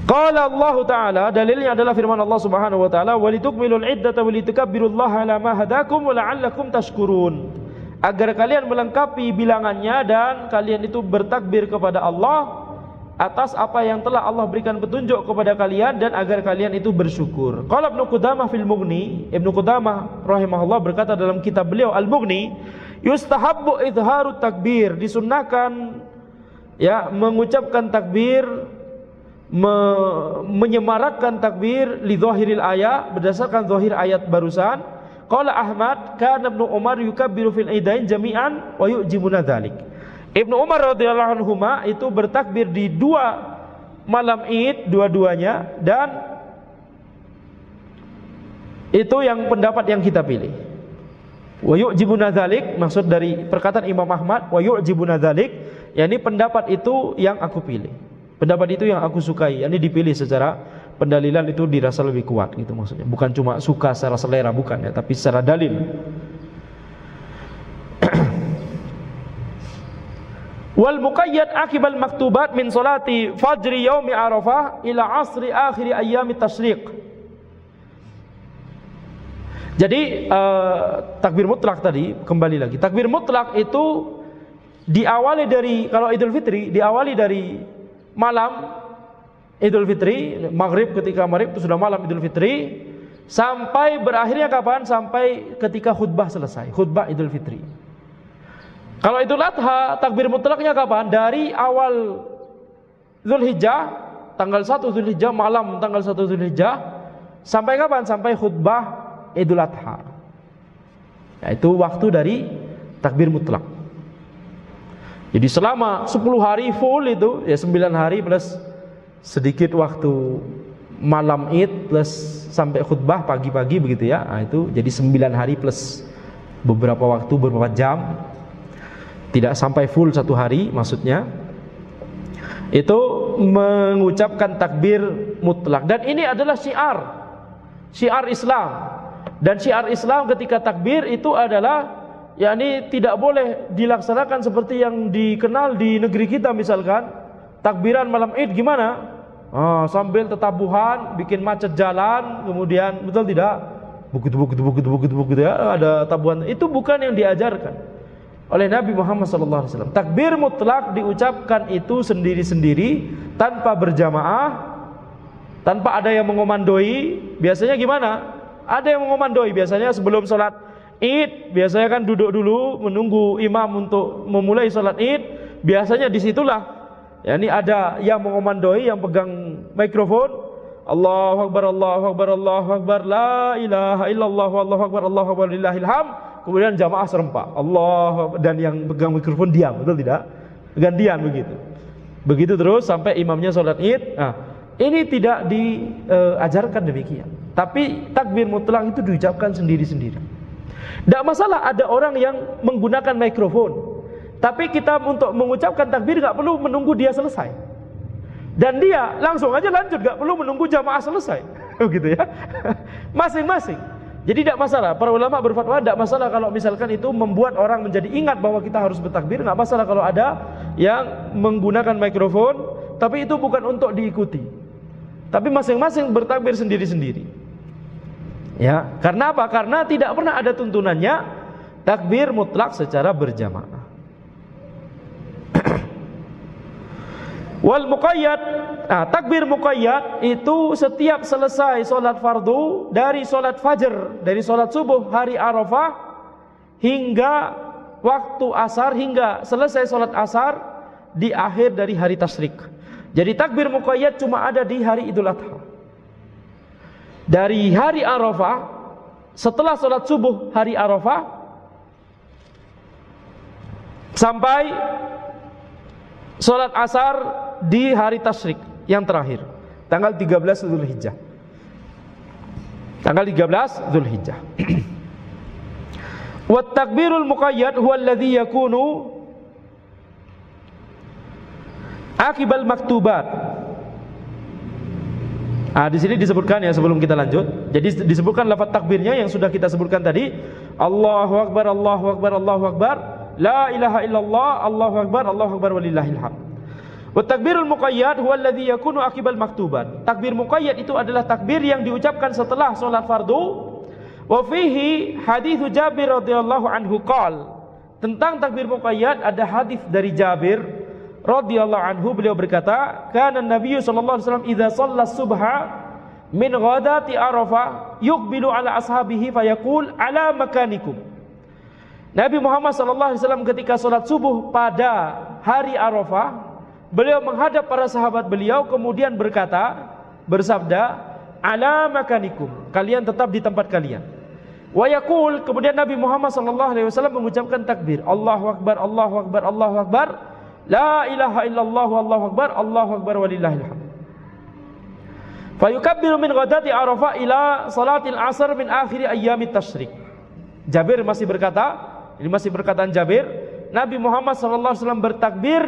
Qala Allah Ta'ala, dalilnya adalah firman Allah Subhanahu wa taala, "Walitukmilul iddata walitukabbirullaha ala ma hadakum wa la'allakum tashkurun." Agar kalian melengkapi bilangannya dan kalian itu bertakbir kepada Allah atas apa yang telah Allah berikan petunjuk kepada kalian dan agar kalian itu bersyukur. Qala Ibnu Qudamah fil Mughni, Ibnu Qudamah rahimahullah berkata dalam kitab beliau Al-Mughni, yustahabbu idharut takbir, disunnahkan ya, mengucapkan takbir, menyemarakkan takbir li dhahiril ayat, berdasarkan zahir ayat barusan. Qala Ahmad, kana Ibnu Umar yukabbiru fil idain jami'an wa yu'jibuna dzalik. Ibnu Umar radhiyallahu anhuma itu bertakbir di dua malam Id dua-duanya, dan itu yang pendapat yang kita pilih. Wa yu'jibuna dzalik, maksud dari perkataan Imam Ahmad wa yu'jibuna dzalik, yakni pendapat itu yang aku pilih. Pendapat itu yang aku sukai, yakni dipilih secara pendalilan itu dirasa lebih kuat gitu maksudnya. Bukan cuma suka secara selera, bukan ya, tapi secara dalil. Wal muqayyad akibal maktubat min salati fajri yaumi Arafah ila asri akhiri ayyami tasyriq. Jadi takbir mutlak tadi, kembali lagi. Takbir mutlak itu diawali dari, kalau Idul Fitri diawali dari malam Idul Fitri, maghrib, ketika maghrib itu sudah malam Idul Fitri, sampai berakhirnya kapan? Sampai ketika khutbah selesai, khutbah Idul Fitri. Kalau Idul Adha, takbir mutlaknya kapan? Dari awal Zulhijjah, tanggal 1 Zulhijjah, malam tanggal 1 Zulhijjah, sampai kapan? Sampai khutbah Idul Adha. Yaitu waktu dari takbir mutlak. Jadi selama 10 hari full itu, ya 9 hari plus sedikit waktu malam Id plus sampai khutbah pagi-pagi begitu ya. Nah, itu jadi 9 hari plus beberapa waktu, beberapa jam. Tidak sampai full 1 hari maksudnya. Itu mengucapkan takbir mutlak, dan ini adalah syiar Islam. Dan syiar Islam ketika takbir itu adalah, yakni tidak boleh dilaksanakan seperti yang dikenal di negeri kita, misalkan takbiran malam Id gimana? Sambil tetabuhan, bikin macet jalan, kemudian betul tidak? Begitu ya, ada tabuhan. Itu bukan yang diajarkan oleh Nabi Muhammad SAW. Takbir mutlak diucapkan itu sendiri-sendiri, tanpa berjamaah, tanpa ada yang mengomandoi. Biasanya gimana? Ada yang mengomandoi. Biasanya sebelum sholat Id, biasanya kan duduk dulu menunggu imam untuk memulai sholat Id. Biasanya disitulah, ya, ini ada yang mengomandoi, yang pegang mikrofon. Allahu Akbar, Allahu Akbar, Allahu Akbar, la ilaha illallah, Allahu Akbar, Allahu Akbar, lillahil hamd. Kemudian jamaah serempak, Allah, dan yang pegang mikrofon diam, betul tidak? Gantian begitu. Begitu terus sampai imamnya sholat Id. Nah, ini tidak diajarkan demikian. Tapi takbir mutlak itu diucapkan sendiri-sendiri. Tidak masalah ada orang yang menggunakan mikrofon, tapi kita untuk mengucapkan takbir gak perlu menunggu dia selesai, dan dia langsung aja lanjut, gak perlu menunggu jamaah selesai. Begitu ya. Masing-masing. Jadi tidak masalah. Para ulama berfatwa tidak masalah kalau misalkan itu membuat orang menjadi ingat bahwa kita harus bertakbir. Tidak masalah kalau ada yang menggunakan mikrofon, tapi itu bukan untuk diikuti. Tapi masing-masing bertakbir sendiri-sendiri. Ya, karena apa? Karena tidak pernah ada tuntunannya takbir mutlak secara berjamaah. Wal muqayyad, takbir muqayyad itu setiap selesai solat fardu, dari solat fajar, dari solat subuh hari Arafah hingga waktu asar, hingga selesai solat asar di akhir dari hari tasyrik. Jadi takbir muqayyad cuma ada di hari Idul Adha. Dari hari Arafah, setelah solat subuh hari Arafah sampai solat asar di hari tasyrik yang terakhir, tanggal 13 Zulhijjah. Tanggal 13 Zulhijjah. Wa takbirul muqayyad huwa alladhi yakunu akibal maktubat. Di sini disebutkan ya, sebelum kita lanjut. Jadi disebutkan lafaz takbirnya yang sudah kita sebutkan tadi. Allahu Akbar, Allahu Akbar, Allahu Akbar, la ilaha illallah, Allahu Akbar walillahil hamd. Wa takbirul muqayyad huwa alladhi yakunu akibal maktubat. Takbir muqayyad itu adalah takbir yang diucapkan setelah salat fardu. Wa fihi hadits Jabir radhiyallahu anhu qala. Tentang takbir muqayyad ada hadis dari Jabir radhiyallahu anhu, beliau berkata, kana Nabi sallallahu alaihi wasallam idza shalla subha min ghadati Arafah yuqbilu ala ashabihi fayaqul ala makanikum. Nabi Muhammad sallallahu alaihi wasallam ketika salat subuh pada hari Arafah, beliau menghadap para sahabat beliau kemudian bersabda, ala makanikum, kalian tetap di tempat kalian. Wa yaqul, kemudian Nabi Muhammad sallallahu alaihi wasallam mengucapkan takbir, Allahu akbar, Allahu akbar, Allahu akbar, la ilaha illallah, Allahu akbar walillahil hamd. Fa yukabbiru min ghadati Arafah ila salatil asar min akhir ayyamit tasyrik. Jabir masih berkata, ini masih perkataan Jabir, Nabi Muhammad sallallahu alaihi wasallam bertakbir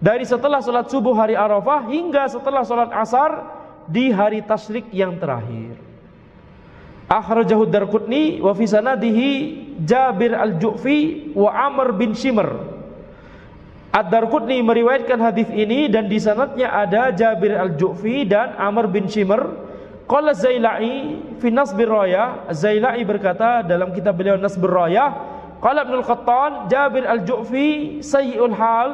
dari setelah salat subuh hari Arafah hingga setelah salat asar di hari tasyrik yang terakhir. Akhrajahu Darqutni wa fi sanadihi Jabir al-Ju'fi wa Amr bin Shimr. Ad-Darqutni meriwayatkan hadis ini dan di sanadnya ada Jabir al-Ju'fi dan Amr bin Shimr. Qala Zailai fi Nasbir Rayah, Zailai berkata dalam kitab beliau Nasbir Rayah, qala Ibnu al-Qattan Jabir al-Ju'fi sayyi'ul hal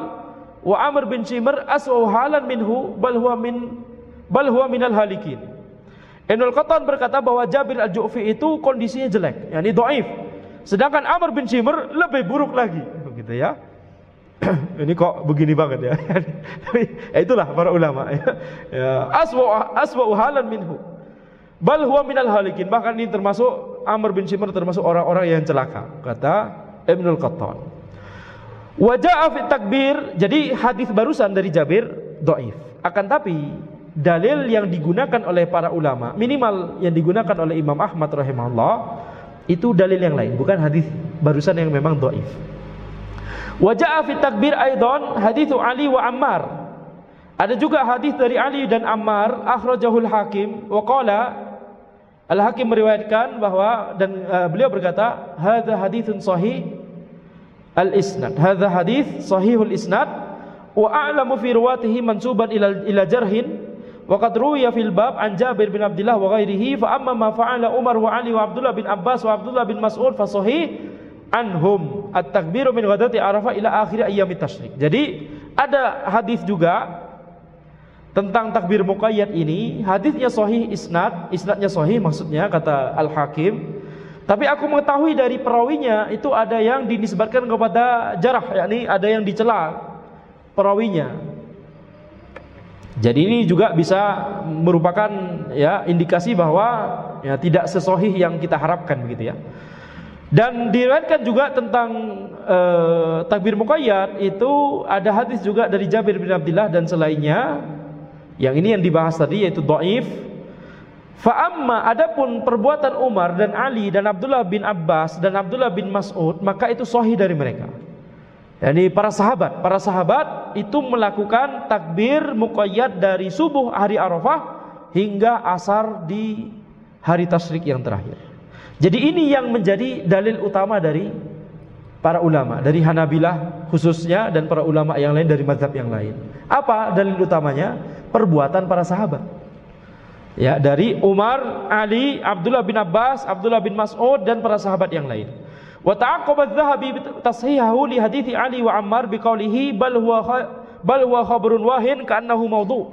wa Amr bin Shimr aswa'u halan minhu bal huwa minal halikin. Ibnu al-Qattan berkata bahwa Jabir al-Ju'fi itu kondisinya jelek, yakni dhaif. Sedangkan Amr bin Shimr lebih buruk lagi, begitu ya. Ini kok begini banget ya. Itulah para ulama ya. Aswa'u halan minhu bal huwa minal halikin, bahkan ini termasuk Amr bin Shimr termasuk orang-orang yang celaka, kata Ibnu al-Qattan. Wa jaa fi takbir, jadi hadis barusan dari Jabir dhaif. Akan tapi dalil yang digunakan oleh para ulama, minimal yang digunakan oleh Imam Ahmad rahimahullah, itu dalil yang lain, bukan hadis barusan yang memang dhaif. Wa jaa fi takbir aidan haditsu Ali wa Ammar. Ada juga hadis dari Ali dan Ammar, akhrajahul Hakim wa qala, Al-Hakim meriwayatkan bahwa dan beliau berkata, hadza haditsun sahih al-isnad. Hadza hadits sahihul isnad wa a'lamu fi riwayatihi mansuban ila jarhin wa qad ruwiya fil bab an Jabir bin Abdullah wa ghairihi fa amma ma fa'ala Umar wa Ali wa Abdullah bin Abbas wa Abdullah bin Mas'ud fa sahih anhum at-takbiru min ghadati Arafah ila akhir ayyamit tasyrik. Jadi ada hadis juga tentang takbir muqayyad ini, hadisnya sahih isnadnya sahih maksudnya kata Al-Hakim. Tapi aku mengetahui dari perawinya itu ada yang dinisbatkan kepada jarah, yakni ada yang dicela perawinya. Jadi ini juga bisa merupakan ya indikasi bahwa ya tidak sesahih yang kita harapkan begitu ya. Dan diriwayatkan juga tentang takbir muqayyad itu ada hadis juga dari Jabir bin Abdullah dan selainnya. Yang ini yang dibahas tadi yaitu dhaif. Fa amma adapun perbuatan Umar dan Ali dan Abdullah bin Abbas dan Abdullah bin Mas'ud, maka itu sahih dari mereka. Yani para sahabat itu melakukan takbir muqayyad dari subuh hari Arafah hingga asar di hari tasyrik yang terakhir. Jadi ini yang menjadi dalil utama dari para ulama, dari Hanabilah khususnya dan para ulama yang lain dari mazhab yang lain. Apa dalil utamanya? Perbuatan para sahabat. Ya, dari Umar, Ali, Abdullah bin Abbas, Abdullah bin Mas'ud dan para sahabat yang lain. Wa ta'aqqaba adz-Dzahabi bi tashihahu li hadithi Ali wa Ammar bi qawlihi bal huwa khabarun wahin ka'annahu mawdu'.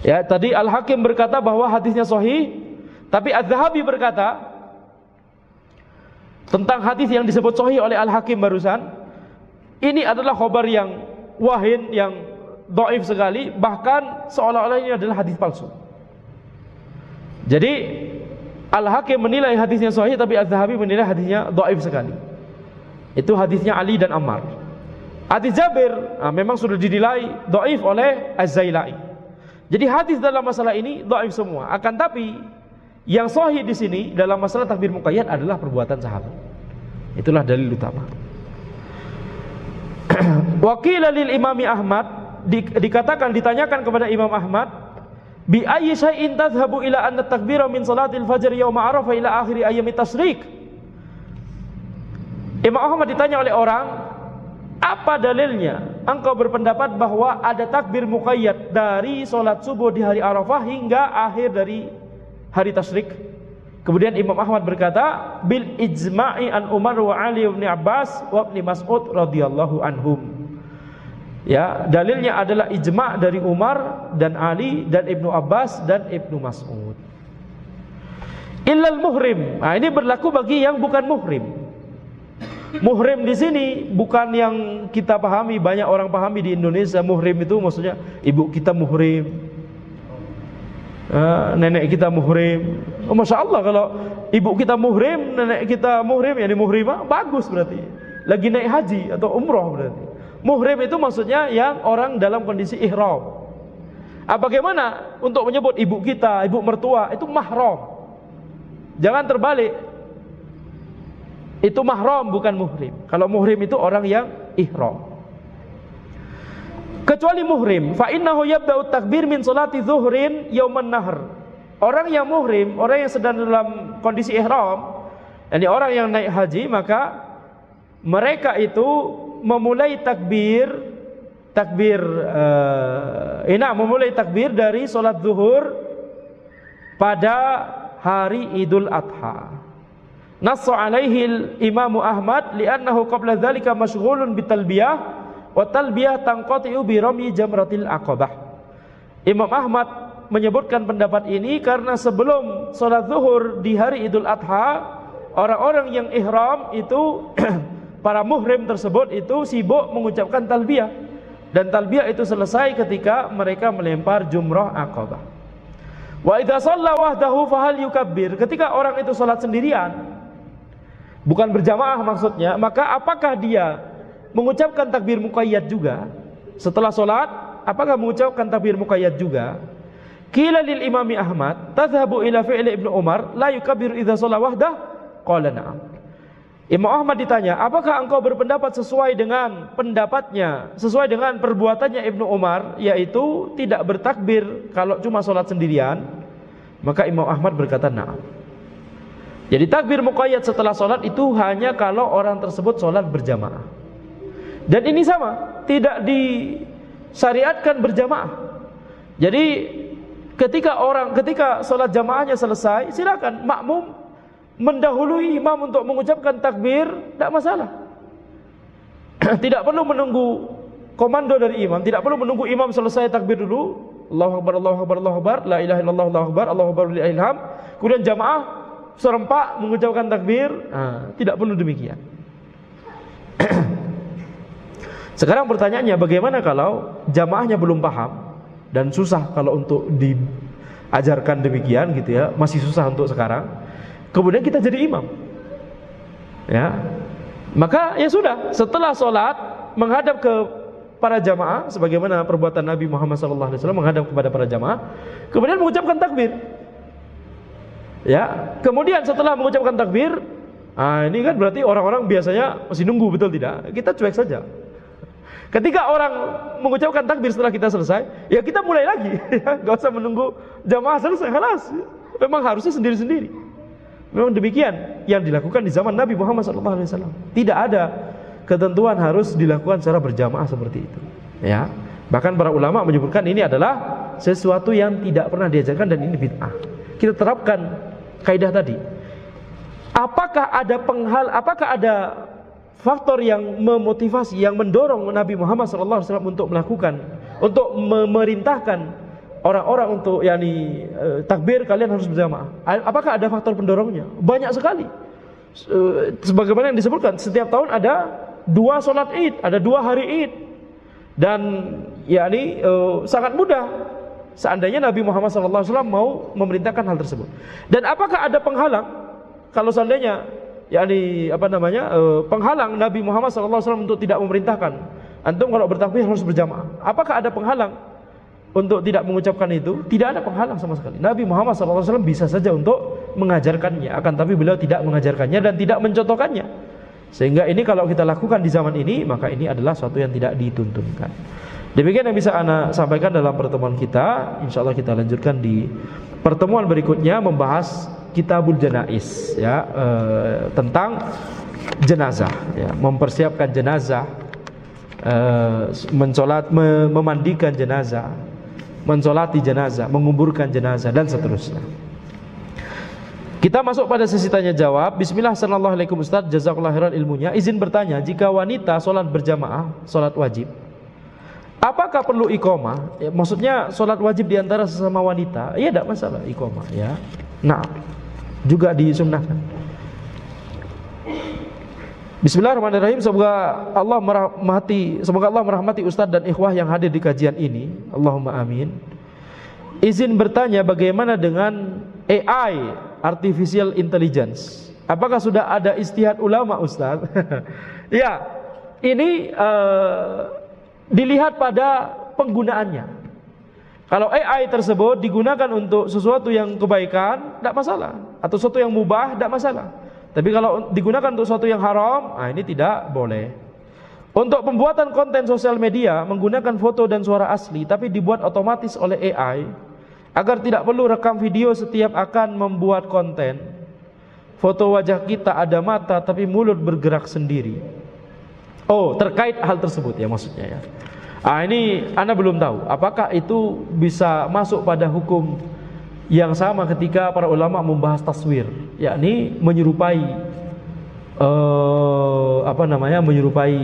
Ya, tadi Al-Hakim berkata bahwa hadisnya sahih, tapi adz-Dzahabi berkata tentang hadis yang disebut sahih oleh Al-Hakim barusan, ini adalah khabar yang wahin, yang dhaif sekali, bahkan seolah-olah ini adalah hadis palsu. Jadi Al-Hakim menilai hadisnya sahih, tapi Az-Zahabi menilai hadisnya dhaif sekali. Itu hadisnya Ali dan Ammar. Hadis Jabir memang sudah dinilai dhaif oleh Az-Zailai. Jadi hadis dalam masalah ini dhaif semua. Akan tapi yang sahih di sini dalam masalah takbir muqayyad adalah perbuatan sahabat. Itulah dalil utama. Wakila lil Imami Ahmad, ditanyakan kepada Imam Ahmad, bi ayyi syai'in tadhhabu ila anna takbira min salatil fajr yaum Arafah ila akhir ayyamit tasyrik. Imam Ahmad ditanya oleh orang, apa dalilnya engkau berpendapat bahwa ada takbir muqayyad dari salat subuh di hari Arafah hingga akhir dari hari tasyrik? Kemudian Imam Ahmad berkata, bil ijma'i an Umar wa Ali bin Abbas wa Ibnu Mas'ud radhiyallahu anhum. Ya, dalilnya adalah ijma' dari Umar dan Ali dan Ibnu Abbas dan Ibnu Mas'ud. Illal muhrim. Nah, ini berlaku bagi yang bukan muhrim. Muhrim di sini bukan yang kita pahami, banyak orang pahami di Indonesia. Muhrim itu maksudnya ibu kita muhrim, nenek kita muhrim. Oh, Masya Allah, kalau ibu kita muhrim, nenek kita muhrim, yani muhrimah, bagus berarti. Lagi naik haji atau umroh berarti. Muhrim itu maksudnya yang orang dalam kondisi ihram. Bagaimana untuk menyebut ibu kita, ibu mertua, itu mahram. Jangan terbalik. Itu mahram bukan muhrim. Kalau muhrim itu orang yang ihram. Kecuali muhrim, fa innahu yabda'u takbir min salati zuhrin yauman nahr. Orang yang muhrim, orang yang sedang dalam kondisi ihram, yakni orang yang naik haji, maka mereka itu memulai memulai takbir dari salat zuhur pada hari Idul Adha. Nassa alaihi Imam Ahmad li'annahu qabla dzalika masyghulun bitalbiyah wa talbiyah tanqati'u bi ramyi jamratil aqabah. Imam Ahmad menyebutkan pendapat ini karena sebelum salat zuhur di hari Idul Adha, orang-orang yang ihram itu para muhrim tersebut itu sibuk mengucapkan talbiyah, dan talbiyah itu selesai ketika mereka melempar jumrah aqabah. Wa idza shalla wahdahu fahal yukabbir, ketika orang itu salat sendirian, bukan berjamaah maksudnya, maka apakah dia mengucapkan takbir muqayyad juga setelah solat? Apakah mengucapkan takbir muqayyad juga? Qila lil Imami Ahmad tadhhabu ila fi'li Ibnu Umar la yukabbiru idza shalla wahdah? Qala na'am. Imam Ahmad ditanya, apakah engkau berpendapat sesuai dengan pendapatnya, sesuai dengan perbuatannya Ibnu Umar, yaitu tidak bertakbir kalau cuma solat sendirian? Maka Imam Ahmad berkata na'am. Jadi takbir muqayyad setelah solat itu hanya kalau orang tersebut solat berjamaah. Dan ini sama, tidak disyariatkan berjamaah. Jadi ketika solat jamaahnya selesai, silakan makmum mendahului imam untuk mengucapkan takbir, tidak masalah. Tidak perlu menunggu komando dari imam, tidak perlu menunggu imam selesai takbir dulu, Allahu Akbar, Allahu Akbar, Allahu Akbar, la ilaha illallah, Allahu Akbar, Allahu Akbar lillahil hamd, kemudian jamaah serempak mengucapkan takbir. Tidak perlu demikian. Sekarang pertanyaannya, bagaimana kalau jamaahnya belum paham dan susah kalau untuk diajarkan demikian gitu ya, masih susah untuk sekarang. Kemudian kita jadi imam, ya, maka ya sudah, setelah sholat menghadap ke para jamaah, sebagaimana perbuatan Nabi Muhammad SAW menghadap kepada para jamaah, kemudian mengucapkan takbir. Ya, kemudian setelah mengucapkan takbir, ini kan berarti orang-orang biasanya masih nunggu, betul tidak? Kita cuek saja. Ketika orang mengucapkan takbir setelah kita selesai, ya kita mulai lagi, nggak usah menunggu jamaah selesai, halas. Memang harusnya sendiri-sendiri. Memang demikian yang dilakukan di zaman Nabi Muhammad SAW. Tidak ada ketentuan harus dilakukan secara berjamaah seperti itu. Ya, bahkan para ulama menyebutkan ini adalah sesuatu yang tidak pernah diajarkan dan ini bid'ah. Kita terapkan kaidah tadi. Apakah ada faktor yang memotivasi, yang mendorong Nabi Muhammad SAW untuk melakukan, untuk memerintahkan orang-orang untuk takbir kalian harus berjamaah? Apakah ada faktor pendorongnya? Banyak sekali. Sebagaimana yang disebutkan, setiap tahun ada 2 sholat Id, ada 2 hari Id, dan sangat mudah seandainya Nabi Muhammad SAW mau memerintahkan hal tersebut. Dan apakah ada penghalang kalau seandainya penghalang Nabi Muhammad SAW untuk tidak memerintahkan antum kalau bertakbir harus berjamaah? Apakah ada penghalang untuk tidak mengucapkan itu? Tidak ada penghalang sama sekali. Nabi Muhammad SAW bisa saja untuk mengajarkannya, akan tapi beliau tidak mengajarkannya dan tidak mencontohkannya. Sehingga ini kalau kita lakukan di zaman ini, maka ini adalah sesuatu yang tidak dituntunkan. Demikian yang bisa ana sampaikan dalam pertemuan kita. InsyaAllah kita lanjutkan di pertemuan berikutnya, membahas Kitabul Janaiz, ya, tentang jenazah, ya, mempersiapkan jenazah, memandikan jenazah, mensolati jenazah, menguburkan jenazah, dan seterusnya. Kita masuk pada sesi tanya jawab. Bismillah, assalamualaikum Ustaz, jazakallahu khairan ilmunya. Izin bertanya, jika wanita sholat berjamaah, sholat wajib, apakah perlu iqamah? Ya, maksudnya sholat wajib diantara sesama wanita, ya tidak masalah iqamah, ya. Nah, juga disunnahkan. Bismillahirrahmanirrahim. Semoga Allah merahmati Ustadz dan ikhwah yang hadir di kajian ini. Allahumma amin. Izin bertanya, bagaimana dengan AI, Artificial Intelligence? Apakah sudah ada ijtihad ulama, Ustadz? Ya, ini dilihat pada penggunaannya. Kalau AI tersebut digunakan untuk sesuatu yang kebaikan, tidak masalah. Atau sesuatu yang mubah, tidak masalah. Tapi kalau digunakan untuk sesuatu yang haram, ini tidak boleh. Untuk pembuatan konten sosial media menggunakan foto dan suara asli, tapi dibuat otomatis oleh AI, agar tidak perlu rekam video setiap akan membuat konten. Foto wajah kita ada mata, tapi mulut bergerak sendiri. Oh, terkait hal tersebut ya maksudnya ya. Ini Anda belum tahu apakah itu bisa masuk pada hukum yang sama ketika para ulama membahas taswir, yakni menyerupai menyerupai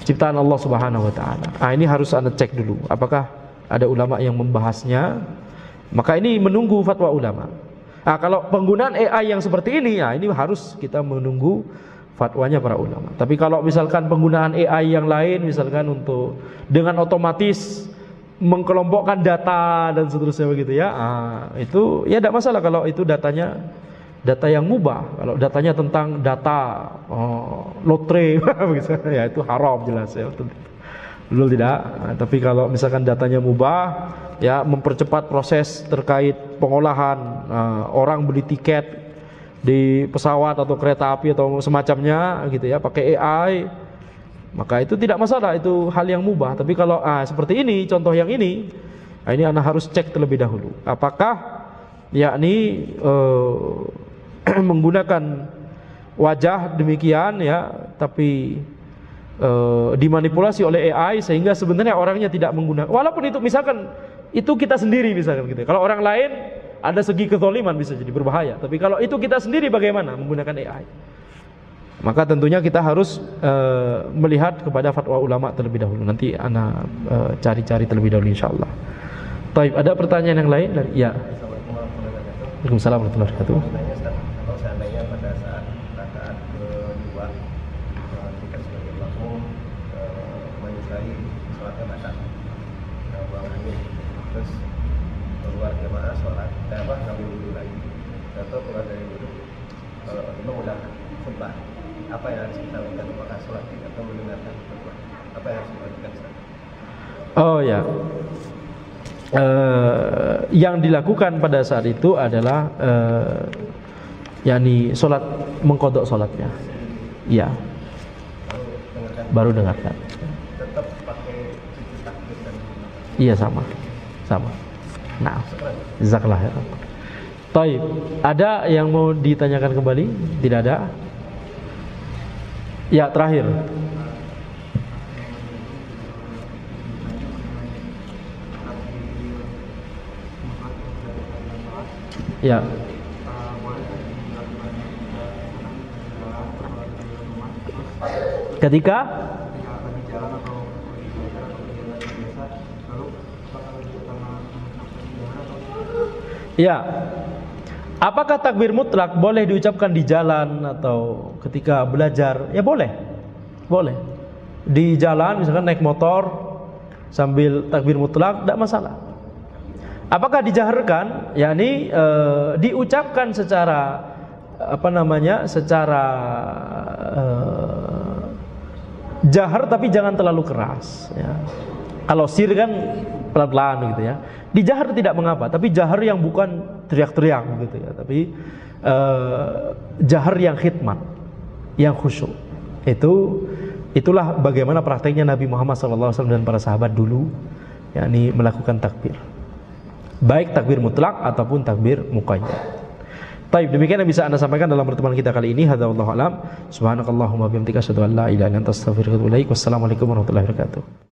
ciptaan Allah Subhanahu wa taala. Ini harus Anda cek dulu apakah ada ulama yang membahasnya. Maka ini menunggu fatwa ulama. Kalau penggunaan AI yang seperti ini, ini harus kita menunggu fatwanya para ulama. Tapi kalau misalkan penggunaan AI yang lain, misalkan untuk dengan otomatis mengkelompokkan data dan seterusnya begitu ya, itu ya tidak masalah kalau itu data yang mubah. Kalau datanya tentang data lotre ya itu haram jelas ya. Betul tidak? Tapi kalau misalkan datanya mubah, ya mempercepat proses terkait pengolahan, orang beli tiket di pesawat atau kereta api atau semacamnya gitu ya pakai AI, maka itu tidak masalah, itu hal yang mubah. Tapi kalau seperti ini, contoh yang ini Anda harus cek terlebih dahulu apakah yakni menggunakan wajah demikian ya, tapi dimanipulasi oleh AI sehingga sebenarnya orangnya tidak menggunakan, walaupun itu misalkan itu kita sendiri misalkan gitu. Kalau orang lain ada segi kezaliman bisa jadi berbahaya, tapi kalau itu kita sendiri bagaimana menggunakan AI? Maka tentunya kita harus melihat kepada fatwa ulama terlebih dahulu. Nanti Ana cari-cari terlebih dahulu insyaallah. Baik, ada pertanyaan yang lain? Ya. Waalaikumsalam warahmatullahi wabarakatuh. Kalau seandainya pada saat rakaat kedua kita sebagai makmum menyukai sholatnya batal, buang angin, terus keluar jamaah sholat, ngambil wudhu lagi, atau keluar dari wudhu, kalau imam udah khutbah, apa yang harus kita lakukan? Apakah sholat atau mendengarkan khutbah? Apa yang harus kita lakukan? Oh ya, yang dilakukan pada saat itu adalah yakni sholat, mengkodok sholatnya, ya, baru dengarkan. Tetap pakai takbir dan iya sama. Nah, jazakallah ya. Taib, ada yang mau ditanyakan kembali? Tidak ada? Ya, terakhir. Ya. Ketika ya, apakah takbir mutlak boleh diucapkan di jalan atau ketika belajar? Ya boleh. Di jalan misalkan naik motor sambil takbir mutlak tidak masalah. Apakah dijaharkan? Yakni diucapkan secara secara jahar tapi jangan terlalu keras ya. Kalau sir kan pelan-pelan gitu ya. Dijahar tidak mengapa, tapi jahar yang bukan teriak-teriak gitu ya, tapi jahar yang khidmat, yang khusyuk. Itulah bagaimana prakteknya Nabi Muhammad SAW dan para sahabat dulu, yakni melakukan takbir. Baik takbir mutlak ataupun takbir muqayyad. Baik, demikian yang bisa Anda sampaikan dalam pertemuan kita kali ini. Hadza wallahu a'lam. Subhanakallahumma wa bihamdika asyhadu an la ilaha illa anta astaghfiruka wa atubu ilaik. Wassalamualaikum warahmatullahi wabarakatuh.